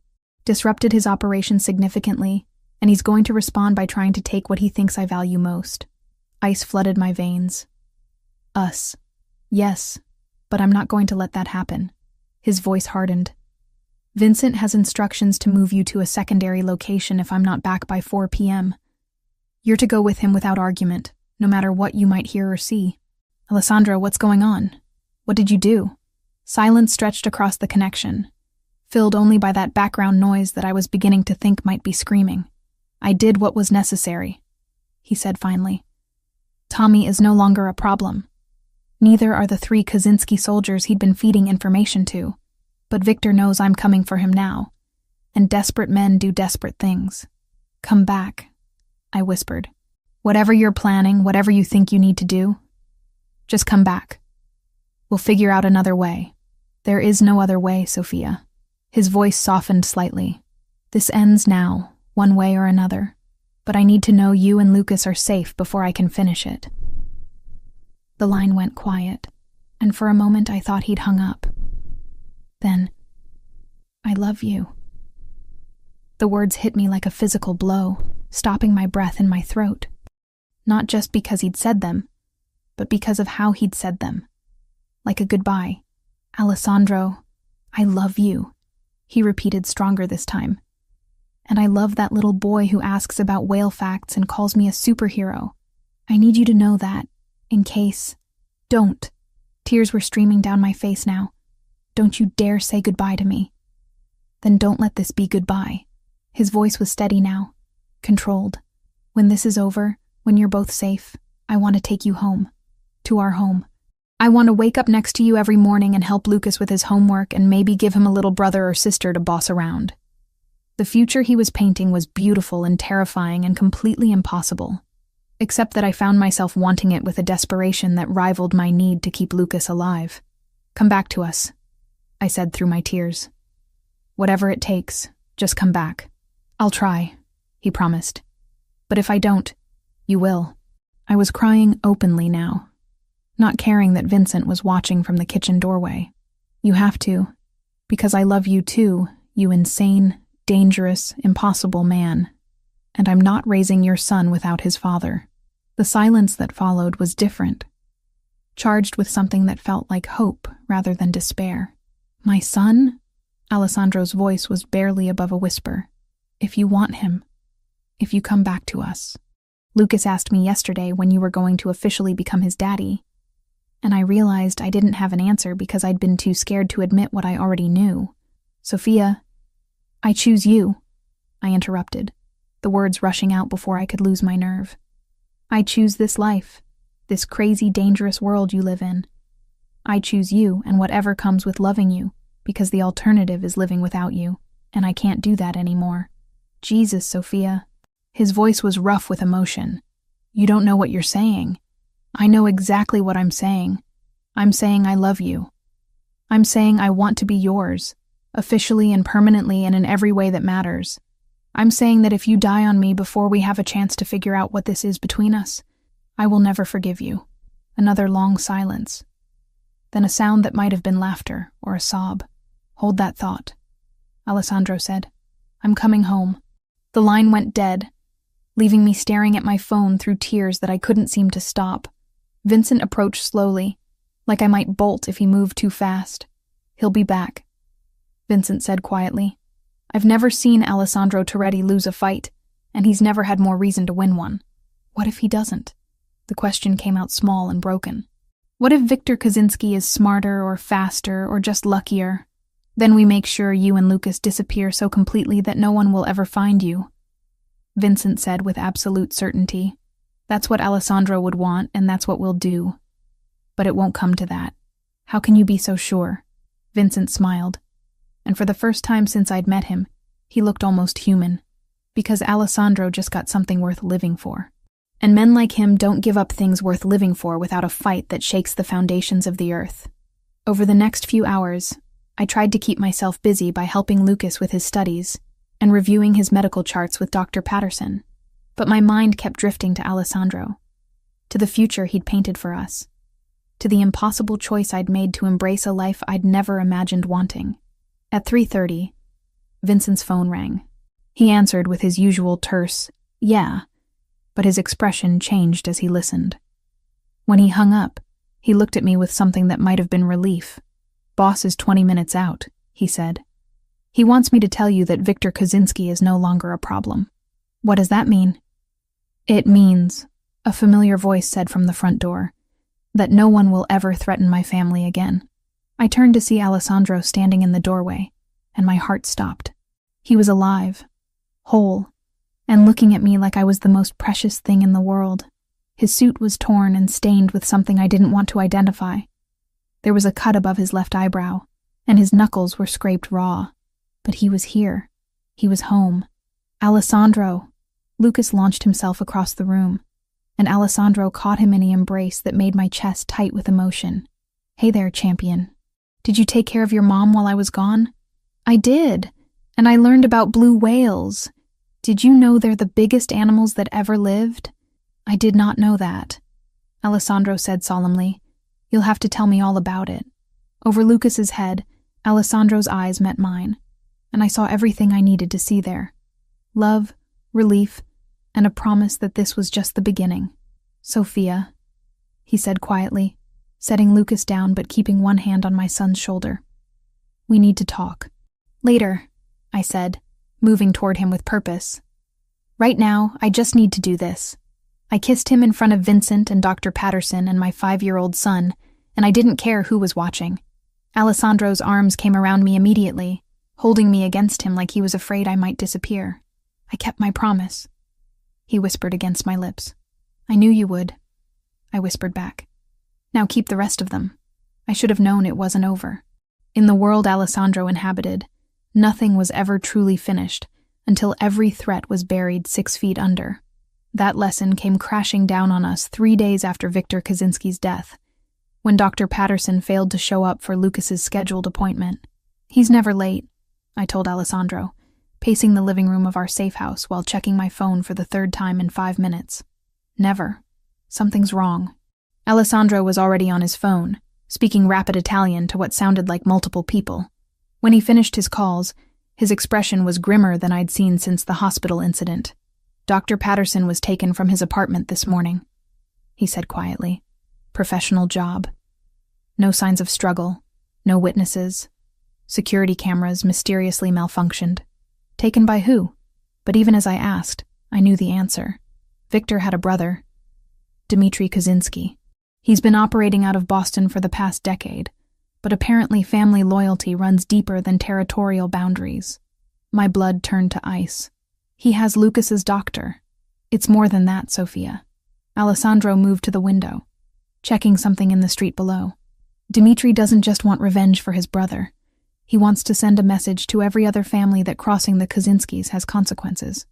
disrupted his operation significantly, and he's going to respond by trying to take what he thinks I value most. Ice flooded my veins. Us. Yes, but I'm not going to let that happen. His voice hardened. Vincent has instructions to move you to a secondary location if I'm not back by 4 p.m. You're to go with him without argument, no matter what you might hear or see. Alessandro, what's going on? What did you do? Silence stretched across the connection, filled only by that background noise that I was beginning to think might be screaming. I did what was necessary, he said finally. Tommy is no longer a problem. Neither are the 3 Kaczynski soldiers he'd been feeding information to. But Viktor knows I'm coming for him now, and desperate men do desperate things. Come back, I whispered. Whatever you're planning, whatever you think you need to do, just come back. We'll figure out another way. There is no other way, Sophia. His voice softened slightly. This ends now, one way or another, but I need to know you and Lucas are safe before I can finish it. The line went quiet, and for a moment I thought he'd hung up. Then, I love you. The words hit me like a physical blow, stopping my breath in my throat. Not just because he'd said them, but because of how he'd said them. Like a goodbye. Alessandro, I love you, he repeated stronger this time. And I love that little boy who asks about whale facts and calls me a superhero. I need you to know that, in case. Don't. Tears were streaming down my face now. Don't you dare say goodbye to me. Then don't let this be goodbye. His voice was steady now, controlled. When this is over, when you're both safe, I want to take you home. To our home. I want to wake up next to you every morning and help Lucas with his homework and maybe give him a little brother or sister to boss around. The future he was painting was beautiful and terrifying and completely impossible. Except that I found myself wanting it with a desperation that rivaled my need to keep Lucas alive. Come back to us, I said through my tears. Whatever it takes, just come back. I'll try, he promised. But if I don't, you will. I was crying openly now, not caring that Vincent was watching from the kitchen doorway. You have to, because I love you too, you insane, dangerous, impossible man. And I'm not raising your son without his father. The silence that followed was different, charged with something that felt like hope rather than despair. My son? Alessandro's voice was barely above a whisper. If you want him, if you come back to us. Lucas asked me yesterday when you were going to officially become his daddy, and I realized I didn't have an answer because I'd been too scared to admit what I already knew. Sophia, I choose you, I interrupted, the words rushing out before I could lose my nerve. I choose this life, this crazy, dangerous world you live in. I choose you and whatever comes with loving you, because the alternative is living without you, and I can't do that anymore. Jesus, Sophia. His voice was rough with emotion. You don't know what you're saying. I know exactly what I'm saying. I'm saying I love you. I'm saying I want to be yours, officially and permanently and in every way that matters. I'm saying that if you die on me before we have a chance to figure out what this is between us, I will never forgive you. Another long silence. Then a sound that might have been laughter or a sob. Hold that thought, Alessandro said. I'm coming home. The line went dead, leaving me staring at my phone through tears that I couldn't seem to stop. Vincent approached slowly, like I might bolt if he moved too fast. He'll be back, Vincent said quietly. I've never seen Alessandro Toretti lose a fight, and he's never had more reason to win one. What if he doesn't? The question came out small and broken. What if Viktor Kaczynski is smarter or faster or just luckier? Then we make sure you and Lucas disappear so completely that no one will ever find you, Vincent said with absolute certainty. That's what Alessandro would want, and that's what we'll do. But it won't come to that. How can you be so sure? Vincent smiled, and for the first time since I'd met him, he looked almost human, because Alessandro just got something worth living for. And men like him don't give up things worth living for without a fight that shakes the foundations of the earth. Over the next few hours, I tried to keep myself busy by helping Lucas with his studies and reviewing his medical charts with Dr. Patterson, but my mind kept drifting to Alessandro, to the future he'd painted for us, to the impossible choice I'd made to embrace a life I'd never imagined wanting. At 3:30, Vincent's phone rang. He answered with his usual terse, "Yeah," but his expression changed as he listened. When he hung up, he looked at me with something that might have been relief. "Boss is 20 minutes out," he said. "He wants me to tell you that Victor Kaczynski is no longer a problem." "What does that mean?" "It means," a familiar voice said from the front door, "that no one will ever threaten my family again." I turned to see Alessandro standing in the doorway, and my heart stopped. He was alive, whole, and looking at me like I was the most precious thing in the world. His suit was torn and stained with something I didn't want to identify. There was a cut above his left eyebrow, and his knuckles were scraped raw. But he was here. He was home. "Alessandro!" Lucas launched himself across the room, and Alessandro caught him in an embrace that made my chest tight with emotion. "Hey there, champion. Did you take care of your mom while I was gone?" "I did, and I learned about blue whales. Did you know they're the biggest animals that ever lived?" "I did not know that," Alessandro said solemnly. "You'll have to tell me all about it." Over Lucas's head, Alessandro's eyes met mine, and I saw everything I needed to see there. Love, relief, and a promise that this was just the beginning. "Sophia," he said quietly, setting Lucas down but keeping one hand on my son's shoulder. "We need to talk." "Later," I said, moving toward him with purpose. "Right now, I just need to do this." I kissed him in front of Vincent and Dr. Patterson and my 5-year-old son, and I didn't care who was watching. Alessandro's arms came around me immediately, holding me against him like he was afraid I might disappear. "I kept my promise," he whispered against my lips. "I knew you would," I whispered back. "Now keep the rest of them." I should have known it wasn't over. In the world Alessandro inhabited, nothing was ever truly finished until every threat was buried 6 feet under. That lesson came crashing down on us 3 days after Victor Kaczynski's death, when Dr. Patterson failed to show up for Lucas's scheduled appointment. "He's never late," I told Alessandro, pacing the living room of our safe house while checking my phone for the 3rd time in 5 minutes. "Never. Something's wrong." Alessandro was already on his phone, speaking rapid Italian to what sounded like multiple people. When he finished his calls, his expression was grimmer than I'd seen since the hospital incident. "Dr. Patterson was taken from his apartment this morning," he said quietly. "Professional job. No signs of struggle, no witnesses. Security cameras mysteriously malfunctioned. Taken by who?" But even as I asked, I knew the answer. Victor had a brother, Dmitry Kaczynski. He's been operating out of Boston for the past decade, but apparently family loyalty runs deeper than territorial boundaries. My blood turned to ice. "He has Lucas's doctor." "It's more than that, Sophia." Alessandro moved to the window, checking something in the street below. "Dmitry doesn't just want revenge for his brother. He wants to send a message to every other family that crossing the Kaczynskis has consequences.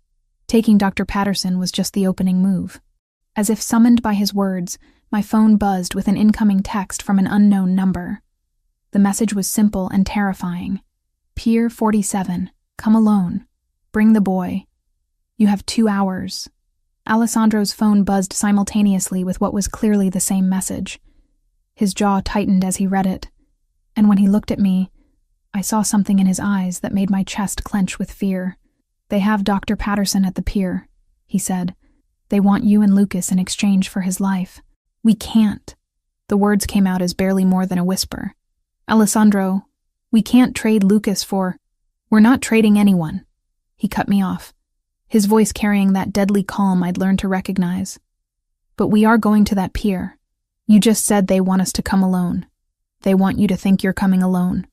Taking Dr. Patterson was just the opening move." As if summoned by his words, my phone buzzed with an incoming text from an unknown number. The message was simple and terrifying. "Pier 47, come alone. Bring the boy. You have 2 hours. Alessandro's phone buzzed simultaneously with what was clearly the same message. His jaw tightened as he read it, and when he looked at me, I saw something in his eyes that made my chest clench with fear. "They have Dr. Patterson at the pier," he said. "They want you and Lucas in exchange for his life." "We can't." The words came out as barely more than a whisper. "Alessandro, we can't trade Lucas for—" "We're not trading anyone." He cut me off, his voice carrying that deadly calm I'd learned to recognize. "But we are going to that pier. You just said they want us to come alone. They want you to think you're coming alone."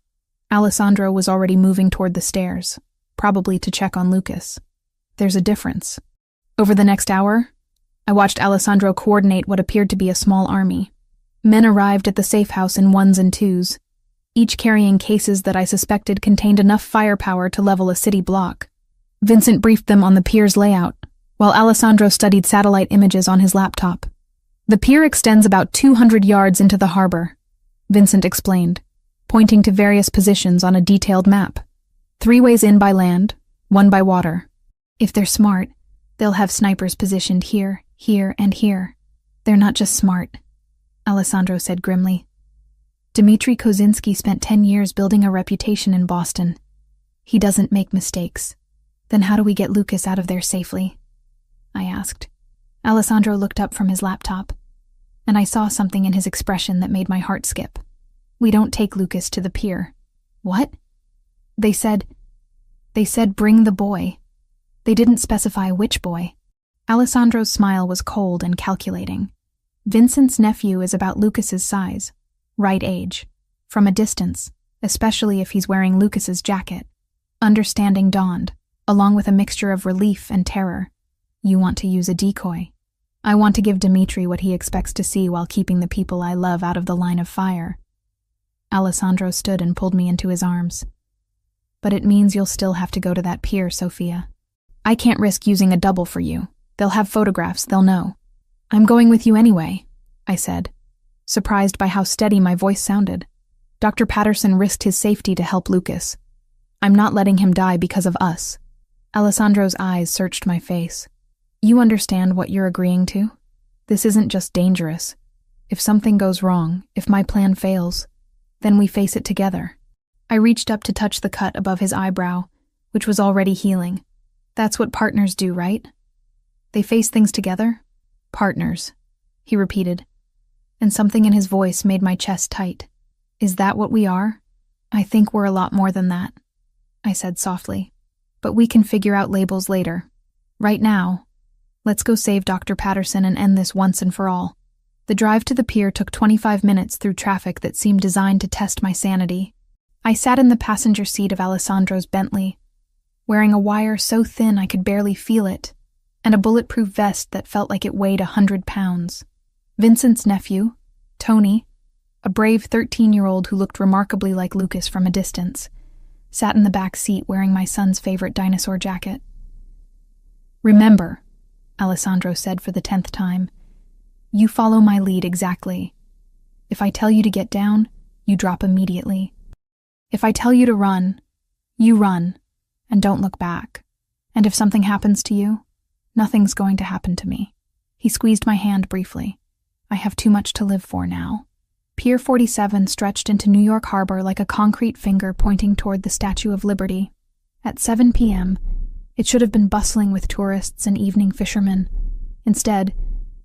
Alessandro was already moving toward the stairs, probably to check on Lucas. There's a difference. Over the next hour, I watched Alessandro coordinate what appeared to be a small army. Men arrived at the safe house in 1s and 2s, each carrying cases that I suspected contained enough firepower to level a city block. Vincent briefed them on the pier's layout, while Alessandro studied satellite images on his laptop. The pier extends about 200 yards into the harbor, Vincent explained, pointing to various positions on a detailed map. 3 ways in by land, 1 by water. If they're smart, they'll have snipers positioned here, here, and here. They're not just smart, Alessandro said grimly. Dmitry Kozinski spent 10 years building a reputation in Boston. He doesn't make mistakes. Then how do we get Lucas out of there safely? I asked. Alessandro looked up from his laptop, and I saw something in his expression that made my heart skip. We don't take Lucas to the pier. What? They said bring the boy. They didn't specify which boy. Alessandro's smile was cold and calculating. Vincent's nephew is about Lucas's size, right age, from a distance, especially if he's wearing Lucas's jacket. Understanding dawned, along with a mixture of relief and terror. You want to use a decoy. I want to give Dmitry what he expects to see while keeping the people I love out of the line of fire. Alessandro stood and pulled me into his arms. But it means you'll still have to go to that pier, Sophia. I can't risk using a double for you. They'll have photographs, they'll know. I'm going with you anyway, I said, surprised by how steady my voice sounded. Dr. Patterson risked his safety to help Lucas. I'm not letting him die because of us. Alessandro's eyes searched my face. You understand what you're agreeing to? This isn't just dangerous. If something goes wrong, if my plan fails, then we face it together. I reached up to touch the cut above his eyebrow, which was already healing. That's what partners do, right? They face things together? Partners, he repeated, and something in his voice made my chest tight. Is that what we are? I think we're a lot more than that, I said softly. But we can figure out labels later. Right now, let's go save Dr. Patterson and end this once and for all. The drive to the pier took 25 minutes through traffic that seemed designed to test my sanity. I sat in the passenger seat of Alessandro's Bentley, wearing a wire so thin I could barely feel it, and a bulletproof vest that felt like it weighed 100 pounds. Vincent's nephew, Tony, a brave 13-year-old who looked remarkably like Lucas from a distance, sat in the back seat wearing my son's favorite dinosaur jacket. Remember, Alessandro said for the 10th time, you follow my lead exactly. If I tell you to get down, you drop immediately. If I tell you to run, you run, and don't look back. And if something happens to you, nothing's going to happen to me. He squeezed my hand briefly. I have too much to live for now. Pier 47 stretched into New York Harbor like a concrete finger pointing toward the Statue of Liberty. At 7 p.m., it should have been bustling with tourists and evening fishermen. Instead,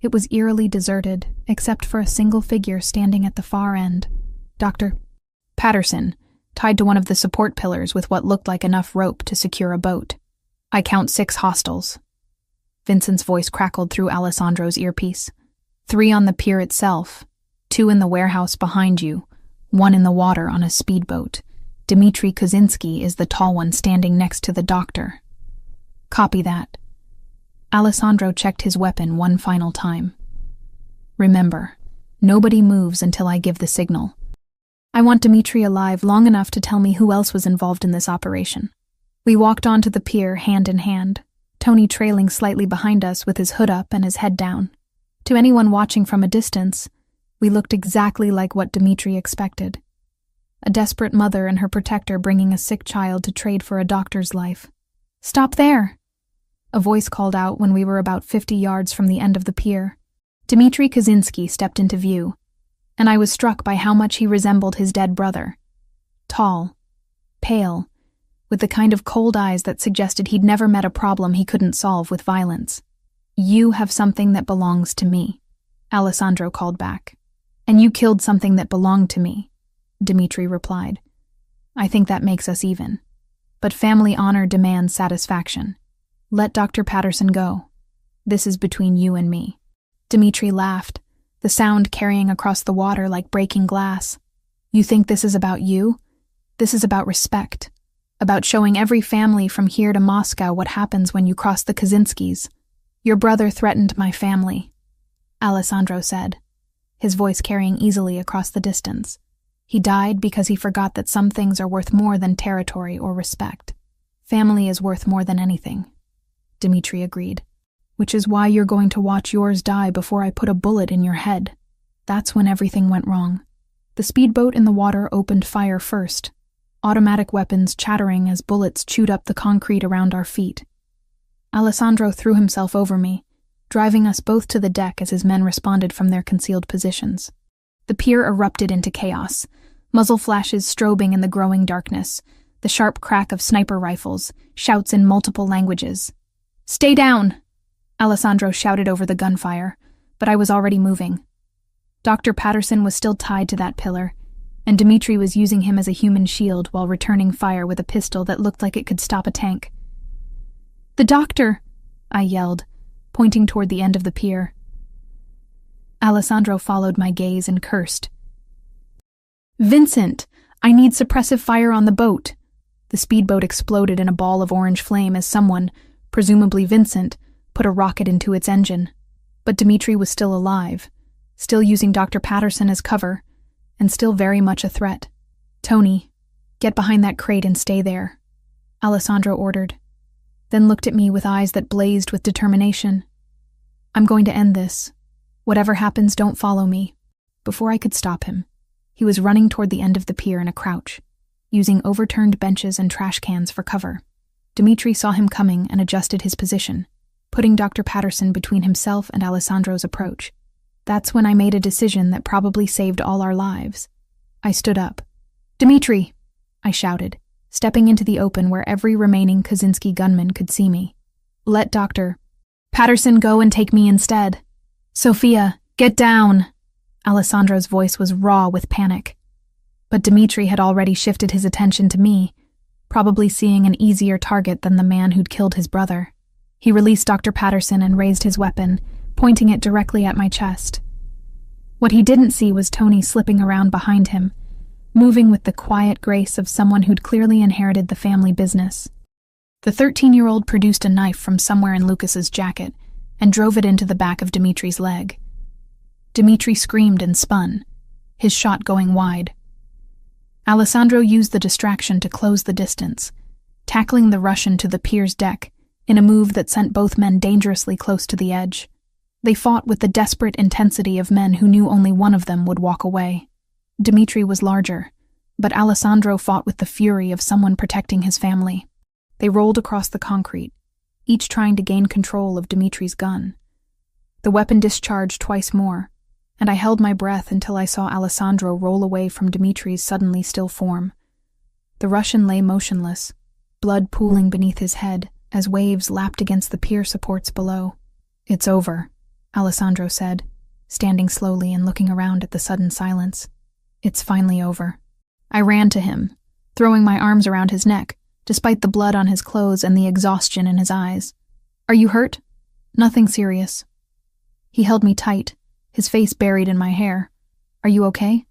it was eerily deserted, except for a single figure standing at the far end. Dr. Patterson, tied to one of the support pillars with what looked like enough rope to secure a boat. I count 6 hostiles. Vincent's voice crackled through Alessandro's earpiece. 3 on the pier itself, 2 in the warehouse behind you, 1 in the water on a speedboat. Dmitry Kozinski is the tall one standing next to the doctor. Copy that. Alessandro checked his weapon one final time. Remember, nobody moves until I give the signal. I want Dmitry alive long enough to tell me who else was involved in this operation. We walked onto the pier hand in hand, Tony trailing slightly behind us with his hood up and his head down. To anyone watching from a distance, we looked exactly like what Dmitry expected. A desperate mother and her protector bringing a sick child to trade for a doctor's life. Stop there! A voice called out when we were about 50 yards from the end of the pier. Dmitry Kozinski stepped into view, and I was struck by how much he resembled his dead brother. Tall, pale, with the kind of cold eyes that suggested he'd never met a problem he couldn't solve with violence. You have something that belongs to me, Alessandro called back. And you killed something that belonged to me, Dmitry replied. I think that makes us even. But family honor demands satisfaction. Let Dr. Patterson go. This is between you and me. Dmitry laughed, the sound carrying across the water like breaking glass. You think this is about you? This is about respect. About showing every family from here to Moscow what happens when you cross the Kozinskis. Your brother threatened my family, Alessandro said, his voice carrying easily across the distance. He died because he forgot that some things are worth more than territory or respect. Family is worth more than anything, Dmitri agreed. Which is why you're going to watch yours die before I put a bullet in your head. That's when everything went wrong. The speedboat in the water opened fire first, automatic weapons chattering as bullets chewed up the concrete around our feet. Alessandro threw himself over me, driving us both to the deck as his men responded from their concealed positions. The pier erupted into chaos, muzzle flashes strobing in the growing darkness, the sharp crack of sniper rifles, shouts in multiple languages. "Stay down!" Alessandro shouted over the gunfire, but I was already moving. Dr. Patterson was still tied to that pillar, and Dmitri was using him as a human shield while returning fire with a pistol that looked like it could stop a tank. "The doctor!" I yelled, pointing toward the end of the pier. Alessandro followed my gaze and cursed. "Vincent, I need suppressive fire on the boat." The speedboat exploded in a ball of orange flame as someone, presumably Vincent, put a rocket into its engine. But Dmitri was still alive, still using Dr. Patterson as cover, and still very much a threat. "Tony, get behind that crate and stay there," Alessandro ordered, then looked at me with eyes that blazed with determination. "I'm going to end this. Whatever happens, don't follow me." Before I could stop him, he was running toward the end of the pier in a crouch, using overturned benches and trash cans for cover. Dmitri saw him coming and adjusted his position, putting Dr. Patterson between himself and Alessandro's approach. That's when I made a decision that probably saved all our lives. I stood up. "Dmitri!" I shouted, stepping into the open where every remaining Kaczynski gunman could see me. "Let Dr. Patterson go and take me instead." "Sophia, get down!" Alessandro's voice was raw with panic. But Dmitri had already shifted his attention to me, probably seeing an easier target than the man who'd killed his brother. He released Dr. Patterson and raised his weapon, pointing it directly at my chest. What he didn't see was Tony slipping around behind him, moving with the quiet grace of someone who'd clearly inherited the family business. The 13-year-old produced a knife from somewhere in Lucas's jacket and drove it into the back of Dmitri's leg. Dmitri screamed and spun, his shot going wide. Alessandro used the distraction to close the distance, tackling the Russian to the pier's deck in a move that sent both men dangerously close to the edge. They fought with the desperate intensity of men who knew only one of them would walk away. Dmitri was larger, but Alessandro fought with the fury of someone protecting his family. They rolled across the concrete, each trying to gain control of Dmitri's gun. The weapon discharged twice more, and I held my breath until I saw Alessandro roll away from Dmitri's suddenly still form. The Russian lay motionless, blood pooling beneath his head as waves lapped against the pier supports below. "It's over," Alessandro said, standing slowly and looking around at the sudden silence. "It's finally over." I ran to him, throwing my arms around his neck, despite the blood on his clothes and the exhaustion in his eyes. "Are you hurt?" "Nothing serious." He held me tight, his face buried in my hair. "Are you okay?"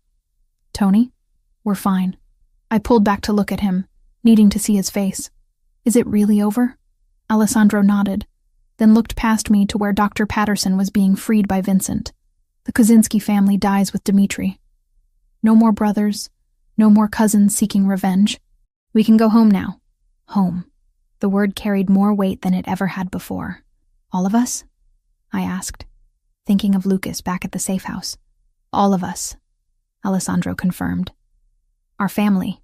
"Tony?" "We're fine." I pulled back to look at him, needing to see his face. "Is it really over?" Alessandro nodded, then looked past me to where Dr. Patterson was being freed by Vincent. "The Kaczynski family dies with Dmitri. No more brothers, no more cousins seeking revenge. We can go home now." Home. The word carried more weight than it ever had before. "All of us?" I asked, thinking of Lucas back at the safe house. "All of us," Alessandro confirmed. Our family.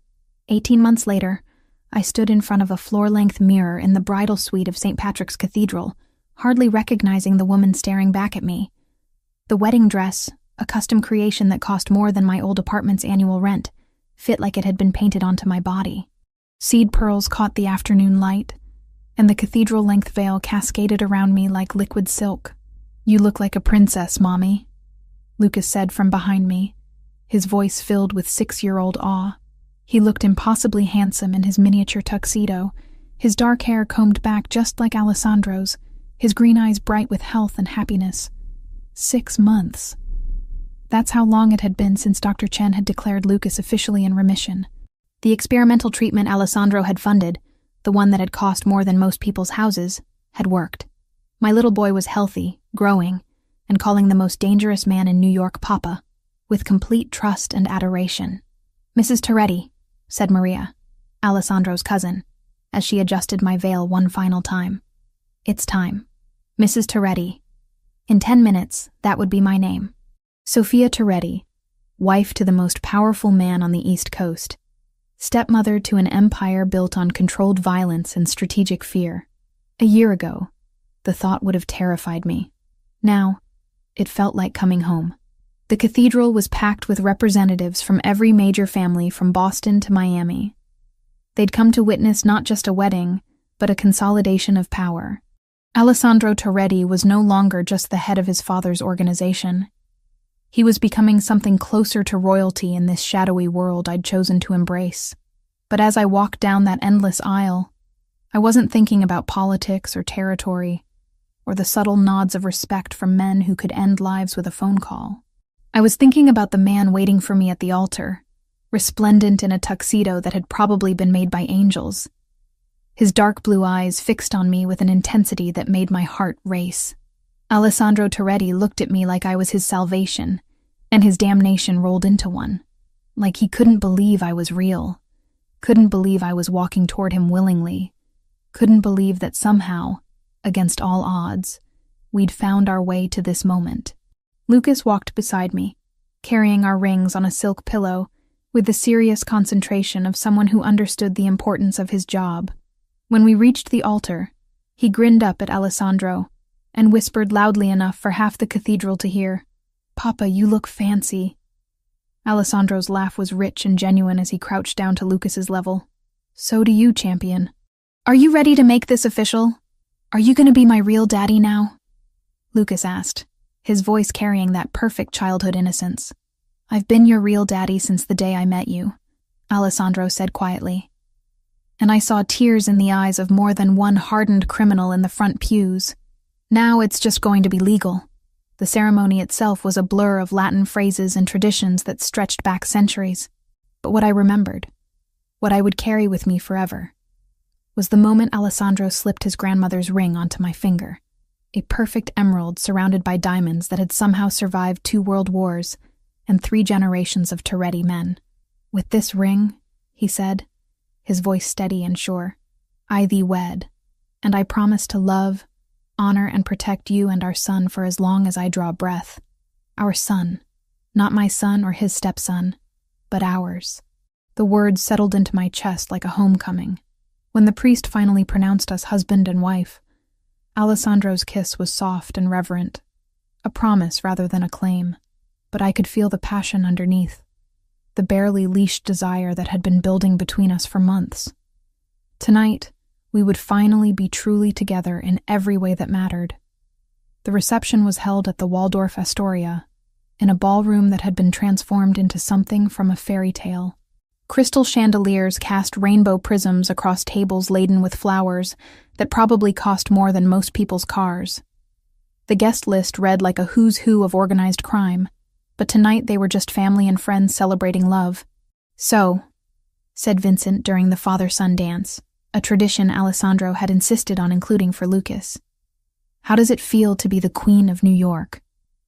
18 months later, I stood in front of a floor-length mirror in the bridal suite of St. Patrick's Cathedral, hardly recognizing the woman staring back at me. The wedding dress, a custom creation that cost more than my old apartment's annual rent, fit like it had been painted onto my body. Seed pearls caught the afternoon light, and the cathedral-length veil cascaded around me like liquid silk. "You look like a princess, Mommy," Lucas said from behind me, his voice filled with 6-year-old awe. He looked impossibly handsome in his miniature tuxedo, his dark hair combed back just like Alessandro's, his green eyes bright with health and happiness. 6 months. That's how long it had been since Dr. Chen had declared Lucas officially in remission. The experimental treatment Alessandro had funded, the one that had cost more than most people's houses, had worked. My little boy was healthy, growing, and calling the most dangerous man in New York Papa, with complete trust and adoration. Mrs. Toretti, said Maria, Alessandro's cousin, as she adjusted my veil one final time. It's time. Mrs. Toretti. In 10 minutes, that would be my name. Sophia Toretti, wife to the most powerful man on the East Coast, stepmother to an empire built on controlled violence and strategic fear. A year ago, the thought would have terrified me. Now, it felt like coming home. The cathedral was packed with representatives from every major family from Boston to Miami. They'd come to witness not just a wedding, but a consolidation of power. Alessandro Toretti was no longer just the head of his father's organization. He was becoming something closer to royalty in this shadowy world I'd chosen to embrace. But as I walked down that endless aisle, I wasn't thinking about politics or territory, or the subtle nods of respect from men who could end lives with a phone call. I was thinking about the man waiting for me at the altar, resplendent in a tuxedo that had probably been made by angels. His dark blue eyes fixed on me with an intensity that made my heart race. Alessandro Toretti looked at me like I was his salvation, and his damnation rolled into one. Like he couldn't believe I was real, couldn't believe I was walking toward him willingly, couldn't believe that somehow, against all odds, we'd found our way to this moment. Lucas walked beside me, carrying our rings on a silk pillow, with the serious concentration of someone who understood the importance of his job. When we reached the altar, he grinned up at Alessandro and whispered loudly enough for half the cathedral to hear, "Papa, you look fancy." Alessandro's laugh was rich and genuine as he crouched down to Lucas's level. "So do you, champion. Are you ready to make this official? Are you going to be my real daddy now?" Lucas asked, his voice carrying that perfect childhood innocence. "I've been your real daddy since the day I met you," Alessandro said quietly. And I saw tears in the eyes of more than one hardened criminal in the front pews. Now it's just going to be legal. The ceremony itself was a blur of Latin phrases and traditions that stretched back centuries. But what I remembered, what I would carry with me forever, was the moment Alessandro slipped his grandmother's ring onto my finger. A perfect emerald surrounded by diamonds that had somehow survived 2 world wars and 3 generations of Toretti men. "With this ring," he said, his voice steady and sure, "I thee wed, and I promise to love, honor, and protect you and our son for as long as I draw breath. Our son, not my son or his stepson, but ours." The words settled into my chest like a homecoming. When the priest finally pronounced us husband and wife, Alessandro's kiss was soft and reverent, a promise rather than a claim, but I could feel the passion underneath, the barely leashed desire that had been building between us for months. Tonight, we would finally be truly together in every way that mattered. The reception was held at the Waldorf Astoria, in a ballroom that had been transformed into something from a fairy tale. Crystal chandeliers cast rainbow prisms across tables laden with flowers that probably cost more than most people's cars. The guest list read like a who's who of organized crime, but tonight they were just family and friends celebrating love. "So," said Vincent during the father-son dance, a tradition Alessandro had insisted on including for Lucas. "How does it feel to be the Queen of New York?"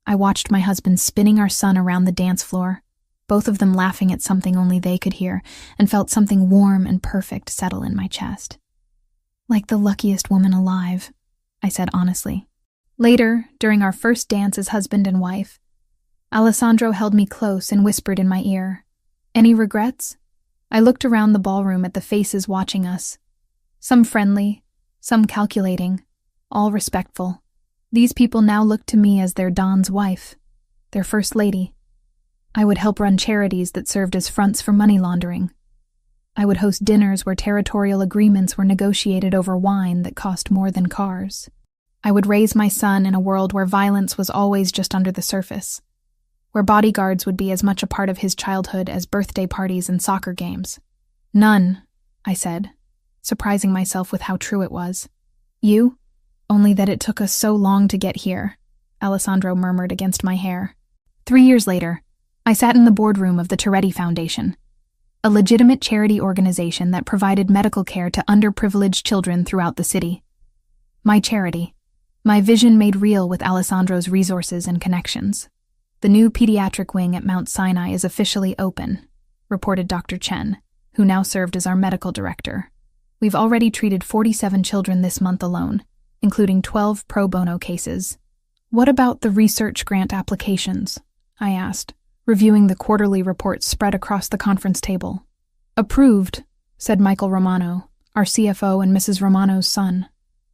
I watched my husband spinning our son around the dance floor, both of them laughing at something only they could hear, and felt something warm and perfect settle in my chest. "Like the luckiest woman alive," I said honestly. Later, during our first dance as husband and wife, Alessandro held me close and whispered in my ear, "Any regrets?" I looked around the ballroom at the faces watching us. Some friendly, some calculating, all respectful. These people now looked to me as their Don's wife, their first lady. I would help run charities that served as fronts for money laundering. I would host dinners where territorial agreements were negotiated over wine that cost more than cars. I would raise my son in a world where violence was always just under the surface, where bodyguards would be as much a part of his childhood as birthday parties and soccer games. "None," I said, surprising myself with how true it was. "You? Only that it took us so long to get here," Alessandro murmured against my hair. 3 years later, I sat in the boardroom of the Toretti Foundation, a legitimate charity organization that provided medical care to underprivileged children throughout the city. My charity, my vision made real with Alessandro's resources and connections. The new pediatric wing at Mount Sinai is officially open, reported Dr. Chen, who now served as our medical director. We've already treated 47 children this month alone, including 12 pro bono cases. What about the research grant applications? I asked, reviewing the quarterly reports spread across the conference table. Approved, said Michael Romano, our CFO and Mrs. Romano's son.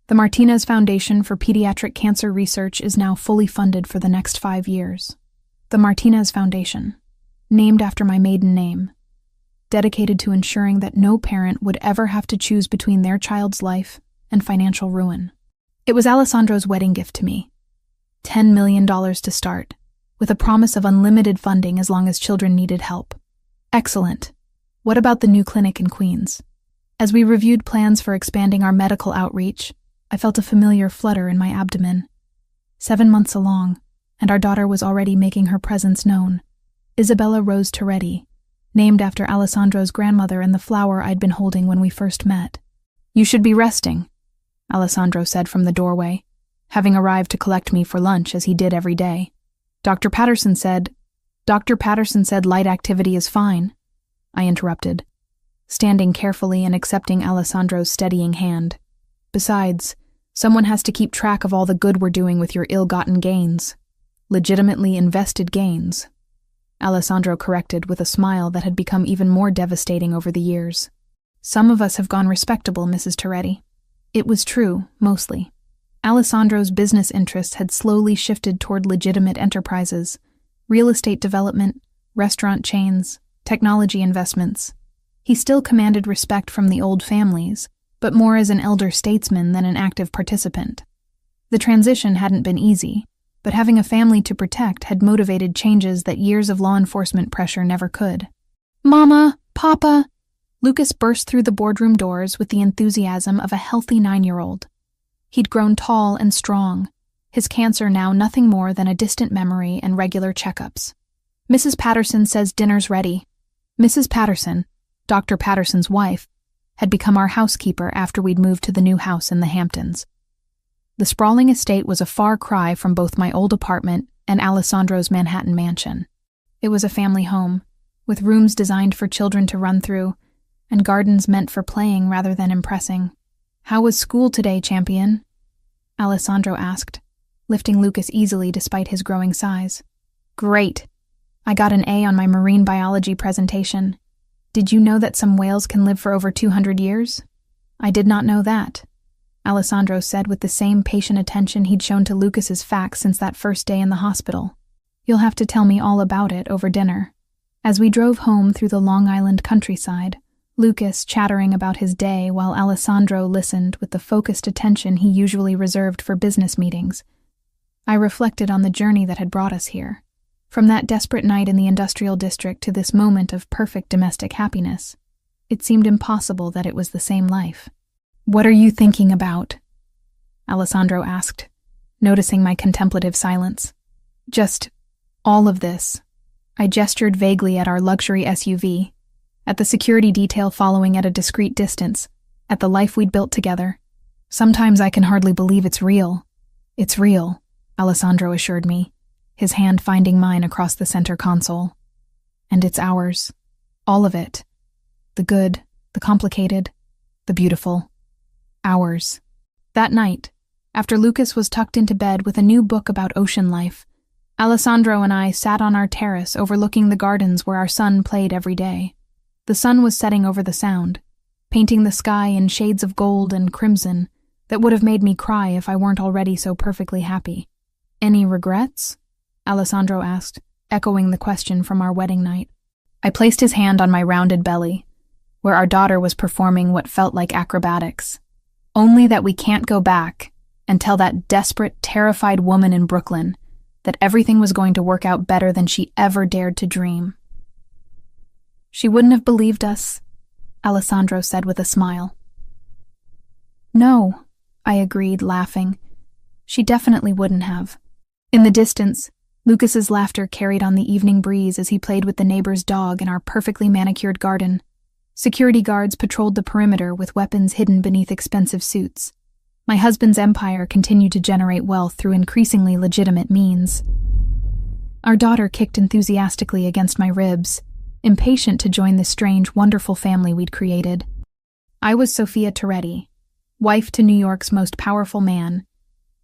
The Martinez Foundation for Pediatric Cancer Research is now fully funded for the next 5 years. The Martinez Foundation, named after my maiden name, dedicated to ensuring that no parent would ever have to choose between their child's life and financial ruin. It was Alessandro's wedding gift to me. $10 million to start, with a promise of unlimited funding as long as children needed help. Excellent. What about the new clinic in Queens? As we reviewed plans for expanding our medical outreach, I felt a familiar flutter in my abdomen. 7 months along, and our daughter was already making her presence known. Isabella Rose Toretti, named after Alessandro's grandmother and the flower I'd been holding when we first met. You should be resting, Alessandro said from the doorway, having arrived to collect me for lunch as he did every day. Dr. Patterson said light activity is fine, I interrupted, standing carefully and accepting Alessandro's steadying hand. Besides, someone has to keep track of all the good we're doing with your ill-gotten gains. Legitimately invested gains, Alessandro corrected with a smile that had become even more devastating over the years. Some of us have gone respectable, Mrs. Toretti. It was true, mostly. Alessandro's business interests had slowly shifted toward legitimate enterprises, real estate development, restaurant chains, technology investments. He still commanded respect from the old families, but more as an elder statesman than an active participant. The transition hadn't been easy, but having a family to protect had motivated changes that years of law enforcement pressure never could. Mama, Papa! Lucas burst through the boardroom doors with the enthusiasm of a healthy 9-year-old. He'd grown tall and strong, his cancer now nothing more than a distant memory and regular checkups. Mrs. Patterson says dinner's ready. Mrs. Patterson, Dr. Patterson's wife, had become our housekeeper after we'd moved to the new house in the Hamptons. The sprawling estate was a far cry from both my old apartment and Alessandro's Manhattan mansion. It was a family home, with rooms designed for children to run through, and gardens meant for playing rather than impressing. How was school today, champion? Alessandro asked, lifting Lucas easily despite his growing size. Great. I got an A on my marine biology presentation. Did you know that some whales can live for over 200 years? I did not know that, Alessandro said with the same patient attention he'd shown to Lucas's facts since that first day in the hospital. You'll have to tell me all about it over dinner. As we drove home through the Long Island countryside, Lucas chattering about his day while Alessandro listened with the focused attention he usually reserved for business meetings, I reflected on the journey that had brought us here. From that desperate night in the industrial district to this moment of perfect domestic happiness, it seemed impossible that it was the same life. What are you thinking about? Alessandro asked, noticing my contemplative silence. Just all of this. I gestured vaguely at our luxury SUV, at the security detail following at a discreet distance, at the life we'd built together. Sometimes I can hardly believe it's real. It's real, Alessandro assured me, his hand finding mine across the center console. And it's ours. All of it. The good, the complicated, the beautiful. Ours. That night, after Lucas was tucked into bed with a new book about ocean life, Alessandro and I sat on our terrace overlooking the gardens where our son played every day. The sun was setting over the Sound, painting the sky in shades of gold and crimson that would have made me cry if I weren't already so perfectly happy. Any regrets? Alessandro asked, echoing the question from our wedding night. I placed his hand on my rounded belly, where our daughter was performing what felt like acrobatics. Only that we can't go back and tell that desperate, terrified woman in Brooklyn that everything was going to work out better than she ever dared to dream. She wouldn't have believed us, Alessandro said with a smile. No, I agreed, laughing. She definitely wouldn't have. In the distance, Lucas's laughter carried on the evening breeze as he played with the neighbor's dog in our perfectly manicured garden. Security guards patrolled the perimeter with weapons hidden beneath expensive suits. My husband's empire continued to generate wealth through increasingly legitimate means. Our daughter kicked enthusiastically against my ribs, impatient to join the strange, wonderful family we'd created. I was Sophia Toretti, wife to New York's most powerful man,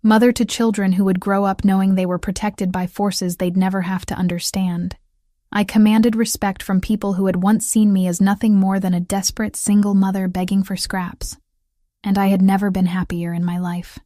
mother to children who would grow up knowing they were protected by forces they'd never have to understand. I commanded respect from people who had once seen me as nothing more than a desperate single mother begging for scraps. And I had never been happier in my life.